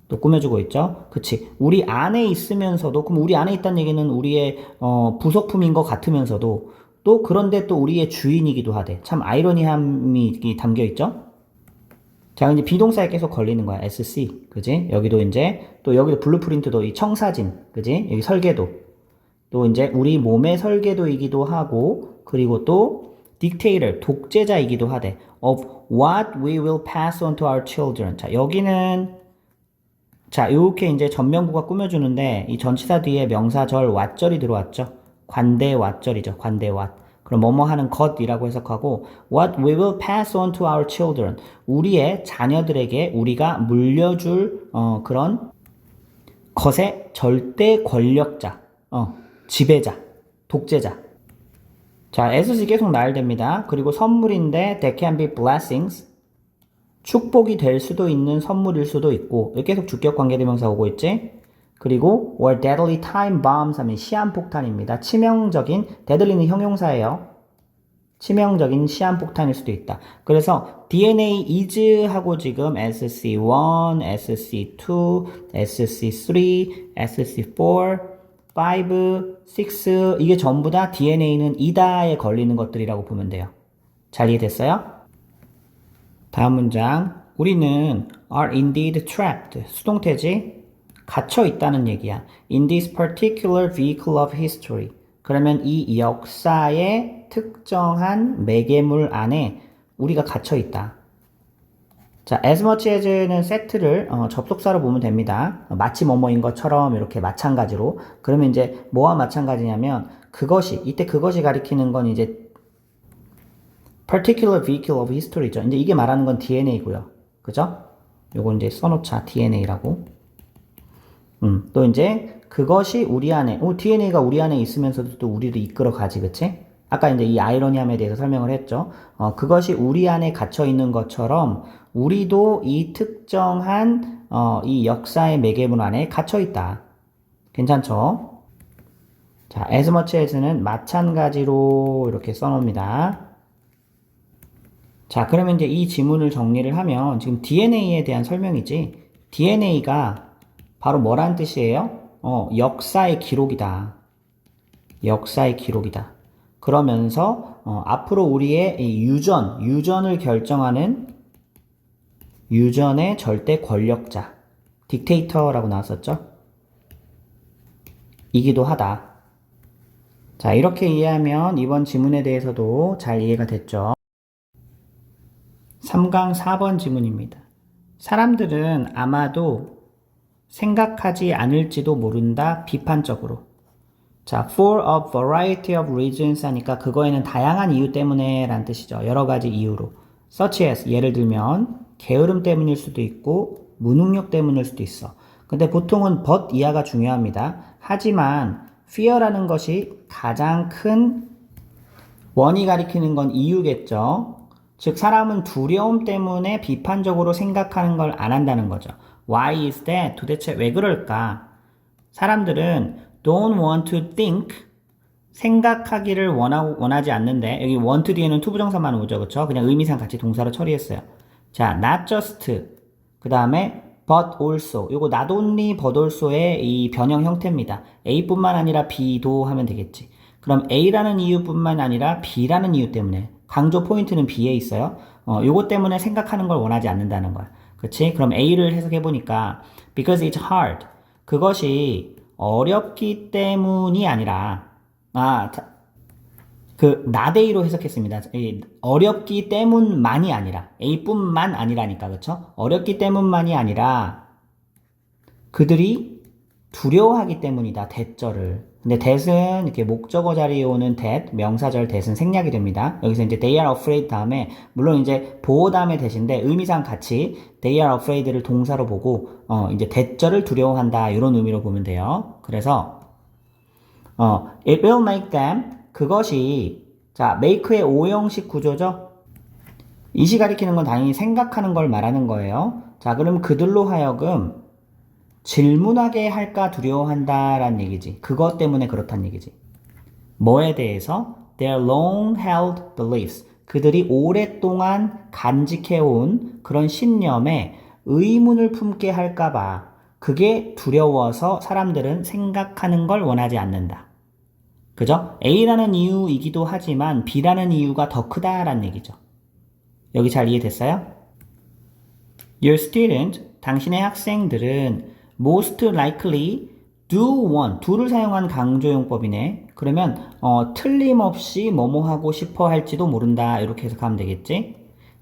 또 꾸며주고 있죠. 그치? 우리 안에 있으면서도 그럼 우리 안에 있다는 얘기는 우리의 부속품인 것 같으면서도 또 그런데 또 우리의 주인이기도 하대. 참 아이러니함이 담겨 있죠. 자, 이제 비동사에 계속 걸리는 거야. SC. 그지? 여기도 이제, 또 여기도 블루프린트도 이 청사진. 그지? 여기 설계도. 또 이제 우리 몸의 설계도이기도 하고, 그리고 또 dictator, 독재자이기도 하대. of what we will pass on to our children. 자, 여기는, 자, 이렇게 이제 전면부가 꾸며주는데, 이 전치사 뒤에 명사절, 왓절이 들어왔죠. 관대 왓절이죠. 관대 왓. 그럼 뭐뭐 하는 것이라고 해석하고 what we will pass on to our children 우리의 자녀들에게 우리가 물려줄 그런 것의 절대 권력자 지배자 독재자 자 SC 계속 나열됩니다. 그리고 선물인데 that can be blessings 축복이 될 수도 있는 선물일 수도 있고 여기 계속 주격 관계대명사 오고 있지. 그리고 or deadly time bombs 하면 시한폭탄입니다. 치명적인 deadly는 형용사예요. 치명적인 시한폭탄일 수도 있다. 그래서 DNA is 하고 지금 SC1, SC2, SC3, SC4, 5, 6 이게 전부 다 DNA는 이다에 걸리는 것들이라고 보면 돼요. 잘 이해됐어요? 다음 문장 우리는 are indeed trapped 수동태지 갇혀 있다는 얘기야. In this particular vehicle of history. 그러면 이 역사의 특정한 매개물 안에 우리가 갇혀 있다. 자, as much as는 세트를 접속사로 보면 됩니다. 마치 뭐뭐인 것처럼 이렇게 마찬가지로. 그러면 이제 뭐와 마찬가지냐면 그것이 이때 그것이 가리키는 건 이제 particular vehicle of history죠. 이제 이게 말하는 건 DNA고요. 그죠? 요거 이제 써놓자 DNA라고. 또 이제 그것이 우리 안에 DNA가 우리 안에 있으면서도 또 우리를 이끌어 가지 그치? 아까 이제 이 아이러니함에 대해서 설명을 했죠. 그것이 우리 안에 gat혀 있는 것처럼 우리도 이 특정한 이 역사의 매개물 안에 갇혀 있다. 괜찮죠? 자, as much as는 마찬가지로 이렇게 써놓습니다. 자, 그러면 이제 이 지문을 정리를 하면 지금 DNA에 대한 설명이지. DNA가 바로 뭐라는 뜻이에요? 역사의 기록이다. 역사의 기록이다. 그러면서 앞으로 우리의 이 유전을 결정하는 유전의 절대 권력자, 딕테이터라고 나왔었죠? 이기도 하다. 자, 이렇게 이해하면 이번 지문에 대해서도 잘 이해가 됐죠? 3강 4번 지문입니다. 사람들은 아마도 생각하지 않을지도 모른다 비판적으로. 자, for a variety of reasons 하니까 그거에는 다양한 이유 때문에 라는 뜻이죠. 여러 가지 이유로. such as 예를 들면 게으름 때문일 수도 있고 무능력 때문일 수도 있어. 근데 보통은 but 이하가 중요합니다. 하지만 fear라는 것이 가장 큰 원이 가리키는 건 이유겠죠. 즉 사람은 두려움 때문에 비판적으로 생각하는 걸 안 한다는 거죠. Why is that? 도대체 왜 그럴까? 사람들은 don't want to think 생각하기를 원하지 않는데 여기 want 뒤에는 투부정사만 오죠. 그쵸? 그냥 의미상 같이 동사로 처리했어요. 자, not just 그 다음에 but also. 요거 not only but also의 이 변형 형태입니다. A뿐만 아니라 B도 하면 되겠지. 그럼 A라는 이유뿐만 아니라 B라는 이유 때문에 강조 포인트는 B에 있어요. 요거 때문에 생각하는 걸 원하지 않는다는 거야. 그치? 그럼 A를 해석해 보니까 because it's hard. 그것이 어렵기 때문이 아니라 not A로 해석했습니다. 어렵기 때문만이 아니라 A뿐만 아니라니까 그쵸? 어렵기 때문만이 아니라 그들이 두려워하기 때문이다. that절을. 근데 that은 이렇게 목적어 자리에 오는 that, 명사절 that은 생략이 됩니다. 여기서 이제 they are afraid 다음에 물론 이제 보호 다음에 that인데 의미상 같이 they are afraid를 동사로 보고 이제 that절을 두려워한다 이런 의미로 보면 돼요. 그래서 it will make them 그것이 자 make의 오형식 구조죠. 이시 가리키는 건 당연히 생각하는 걸 말하는 거예요. 자 그럼 그들로 하여금 질문하게 할까 두려워한다라는 얘기지. 그것 때문에 그렇다는 얘기지. 뭐에 대해서? Their long-held beliefs. 그들이 오랫동안 간직해온 그런 신념에 의문을 품게 할까봐 그게 두려워서 사람들은 생각하는 걸 원하지 않는다. 그죠? A라는 이유이기도 하지만 B라는 이유가 더 크다라는 얘기죠. 여기 잘 이해됐어요? Your student, 당신의 학생들은 most likely do want, do를 사용한 강조용법이네. 그러면 틀림없이 뭐뭐 하고 싶어 할지도 모른다. 이렇게 해석하면 되겠지?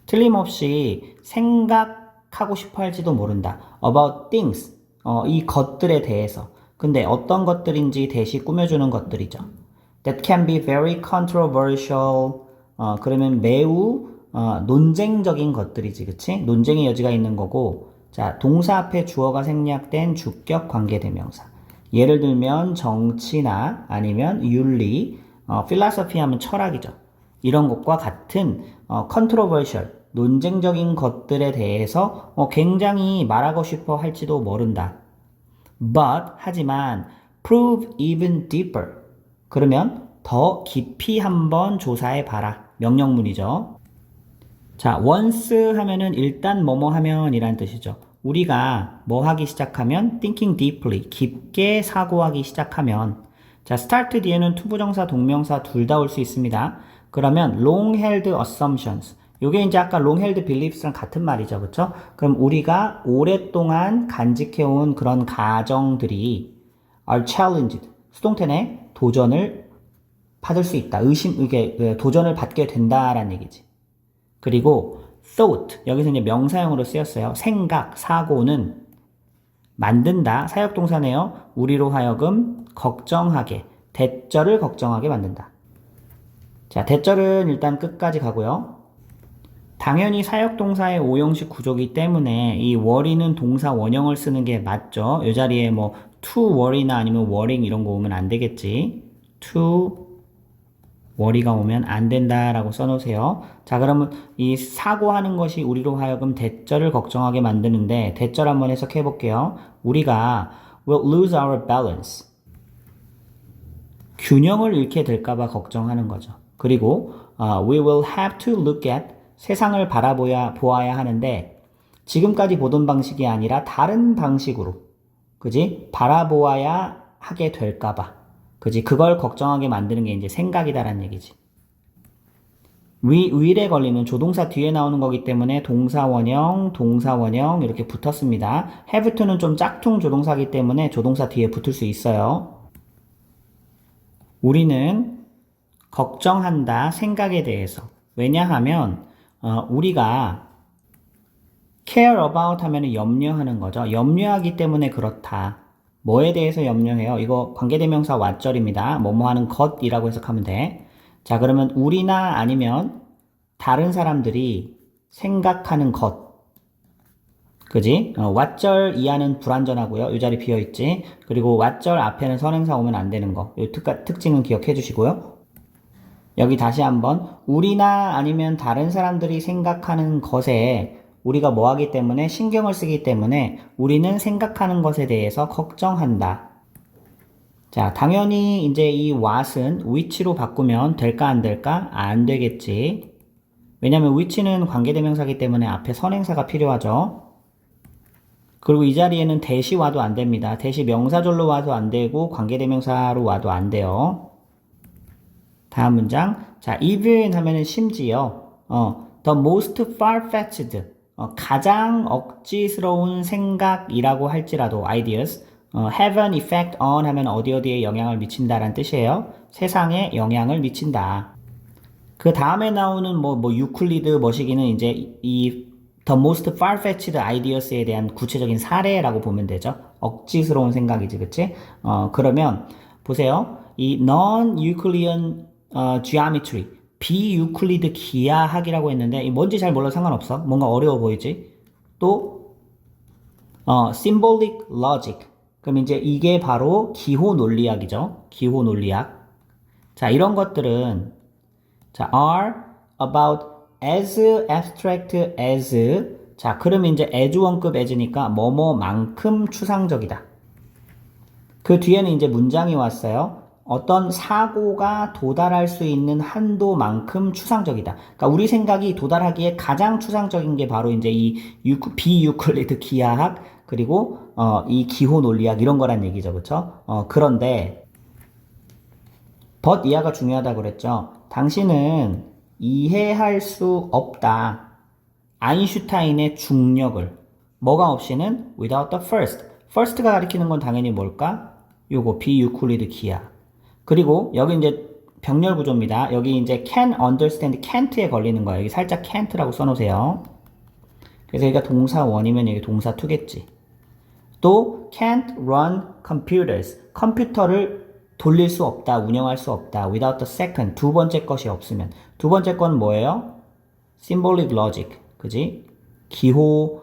틀림없이 생각하고 싶어 할지도 모른다. About things, 이 것들에 대해서. 근데 어떤 것들인지 대시 꾸며주는 것들이죠. That can be very controversial. 그러면 매우 논쟁적인 것들이지, 그치? 논쟁의 여지가 있는 거고. 자, 동사 앞에 주어가 생략된 주격 관계대명사. 예를 들면 정치나 아니면 윤리, philosophy 하면 철학이죠. 이런 것과 같은 controversial, 논쟁적인 것들에 대해서 굉장히 말하고 싶어 할지도 모른다. But, 하지만 prove even deeper. 그러면 더 깊이 한번 조사해 봐라. 명령문이죠. 자, once 하면은 일단 뭐뭐 하면 이란 뜻이죠. 우리가 뭐 하기 시작하면 thinking deeply, 깊게 사고하기 시작하면 자, start 뒤에는 투부정사, 동명사 둘 다 올 수 있습니다. 그러면 long-held assumptions 요게 이제 아까 long-held beliefs랑 같은 말이죠. 그쵸? 그럼 우리가 오랫동안 간직해온 그런 가정들이 are challenged, 수동태네 도전을 받을 수 있다. 이게 도전을 받게 된다라는 얘기지. 그리고 thought, 여기서 이제 명사형으로 쓰였어요. 생각, 사고는 만든다. 사역동사네요. 우리로 하여금 걱정하게, 대절을 걱정하게 만든다. 자, 대절은 일단 끝까지 가고요. 당연히 사역동사의 오형식 구조이기 때문에 이 worry는 동사 원형을 쓰는 게 맞죠. 이 자리에 뭐 to worry나 아니면 worrying 이런 거 오면 안 되겠지. to worry가 오면 안 된다라고 써놓으세요. 자, 그러면 이 사고하는 것이 우리로 하여금 대절을 걱정하게 만드는데 대절 한번 해석해 볼게요. 우리가 will lose our balance. 균형을 잃게 될까봐 걱정하는 거죠. 그리고 we will have to look at 세상을 보아야 하는데 지금까지 보던 방식이 아니라 다른 방식으로 그지? 바라보아야 하게 될까봐 그지? 그걸 걱정하게 만드는 게 이제 생각이다라는 얘기지. will에 걸리는 조동사 뒤에 나오는 거기 때문에 동사원형 이렇게 붙었습니다. have to는 좀 짝퉁 조동사이기 때문에 조동사 뒤에 붙을 수 있어요. 우리는 걱정한다 생각에 대해서. 왜냐하면 우리가 care about 하면 염려하는 거죠. 염려하기 때문에 그렇다. 뭐에 대해서 염려해요? 이거 관계대명사 왓절입니다. 뭐뭐 하는 것이라고 해석하면 돼. 자, 그러면 우리나 아니면 다른 사람들이 생각하는 것. 그지? 왓절 이하는 불완전하고요. 이 자리 비어있지. 그리고 왓절 앞에는 선행사 오면 안 되는 거. 이 특징은 기억해 주시고요. 여기 다시 한번 우리나 아니면 다른 사람들이 생각하는 것에 우리가 뭐 하기 때문에 신경을 쓰기 때문에 우리는 생각하는 것에 대해서 걱정한다. 자, 당연히 이제 이 what은 which로 바꾸면 될까 안 될까? 안 되겠지. 왜냐면 which는 관계대명사이기 때문에 앞에 선행사가 필요하죠. 그리고 이 자리에는 대시 와도 안 됩니다. 대시 명사절로 와도 안 되고 관계대명사로 와도 안 돼요. 다음 문장. 자, even 하면은 심지어, the most far-fetched, 가장 억지스러운 생각이라고 할지라도, ideas, have an effect on 하면 어디에 영향을 미친다라는 뜻이에요. 세상에 영향을 미친다. 그 다음에 나오는 유클리드 머시기는 이제 이 the most far-fetched ideas에 대한 구체적인 사례라고 보면 되죠. 억지스러운 생각이지, 그치? 그러면 보세요. 이 non-Euclidean geometry, 비유클리드 기하학이라고 했는데 이 뭔지 잘 몰라도 상관없어. 뭔가 어려워 보이지? 또 symbolic logic. 그럼 이제 이게 바로 기호 논리학이죠. 기호 논리학. 자, 이런 것들은 자, are about as abstract as. 자, 그러면 이제 as 원급 as니까 뭐뭐만큼 추상적이다. 그 뒤에는 이제 문장이 왔어요. 어떤 사고가 도달할 수 있는 한도만큼 추상적이다. 그러니까 우리 생각이 도달하기에 가장 추상적인 게 바로 이제 이 비유클리드 기하학 그리고 이 기호 논리학 이런 거란 얘기죠. 그렇죠? 그런데 but 이하가 중요하다고 그랬죠. 당신은 이해할 수 없다. 아인슈타인의 중력을. 뭐가 없이는 without the first. first가 가리키는 건 당연히 뭘까? 요거 비유클리드 기하. 그리고 여기 이제 병렬 구조입니다. 여기 이제 can understand can't에 걸리는 거예요. 여기 살짝 can't라고 써놓으세요. 그래서 여기가 동사 1이면 여기 동사 2겠지. 또 can't run computers. 컴퓨터를 돌릴 수 없다, 운영할 수 없다. without the second. 두 번째 것이 없으면. 두 번째 건 뭐예요? symbolic logic. 그지? 기호,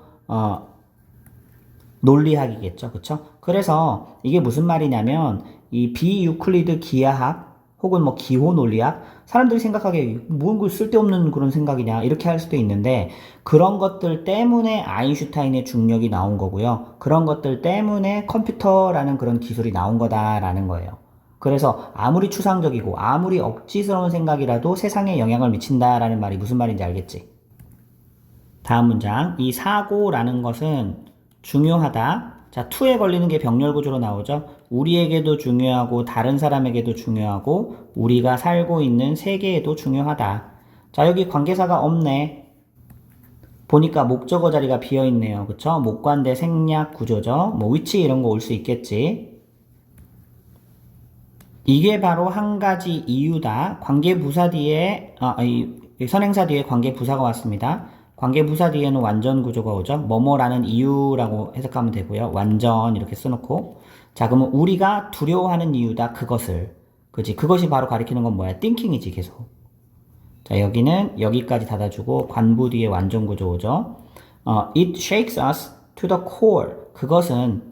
논리학이겠죠. 그쵸? 그래서 이게 무슨 말이냐면 이 비유클리드 기하학 혹은 뭐 기호 논리학 사람들이 생각하기에 뭔 쓸데없는 그런 생각이냐 이렇게 할 수도 있는데 그런 것들 때문에 아인슈타인의 중력이 나온 거고요. 그런 것들 때문에 컴퓨터라는 그런 기술이 나온 거다라는 거예요. 그래서 아무리 추상적이고 아무리 억지스러운 생각이라도 세상에 영향을 미친다라는 말이 무슨 말인지 알겠지? 다음 문장. 이 사고라는 것은 중요하다. 자, to에 걸리는 게 병렬 구조로 나오죠. 우리에게도 중요하고 다른 사람에게도 중요하고 우리가 살고 있는 세계에도 중요하다. 자, 여기 관계사가 없네. 보니까 목적어 자리가 비어있네요. 그쵸? 목관대 생략 구조죠. 뭐 위치 이런 거 올 수 있겠지. 이게 바로 한 가지 이유다. 관계부사 뒤에 선행사 뒤에 관계부사가 왔습니다. 관계부사 뒤에는 완전 구조가 오죠. 뭐뭐라는 이유라고 해석하면 되고요. 완전 이렇게 써놓고 자, 그러면 우리가 두려워하는 이유다. 그것을. 그지? 그것이 바로 가리키는 건 뭐야? thinking이지 계속. 자, 여기는 여기까지 닫아주고 관부 뒤에 완전 구조 오죠. It shakes us to the core. 그것은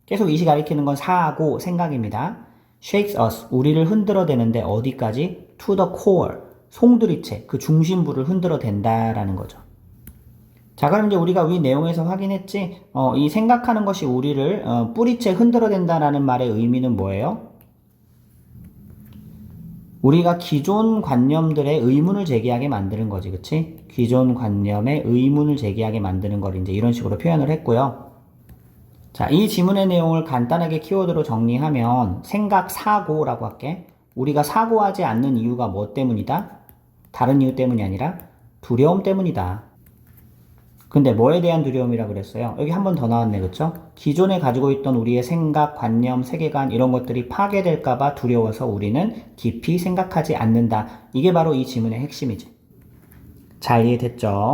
계속 이시 가리키는 건 사고, 생각입니다. shakes us. 우리를 흔들어대는데 어디까지? to the core. 송두리째. 그 중심부를 흔들어댄다라는 거죠. 자, 그럼 이제 우리가 위 내용에서 확인했지? 이 생각하는 것이 우리를 뿌리채 흔들어댄다라는 말의 의미는 뭐예요? 우리가 기존 관념들의 의문을 제기하게 만드는 거지, 그치? 기존 관념의 의문을 제기하게 만드는 걸 이제 이런 식으로 표현을 했고요. 자, 이 지문의 내용을 간단하게 키워드로 정리하면 생각, 사고라고 할게. 우리가 사고하지 않는 이유가 뭐 때문이다? 다른 이유 때문이 아니라 두려움 때문이다. 근데 뭐에 대한 두려움이라 그랬어요? 여기 한 번 더 나왔네, 그쵸? 기존에 가지고 있던 우리의 생각, 관념, 세계관 이런 것들이 파괴될까봐 두려워서 우리는 깊이 생각하지 않는다. 이게 바로 이 지문의 핵심이지. 잘 이해됐죠?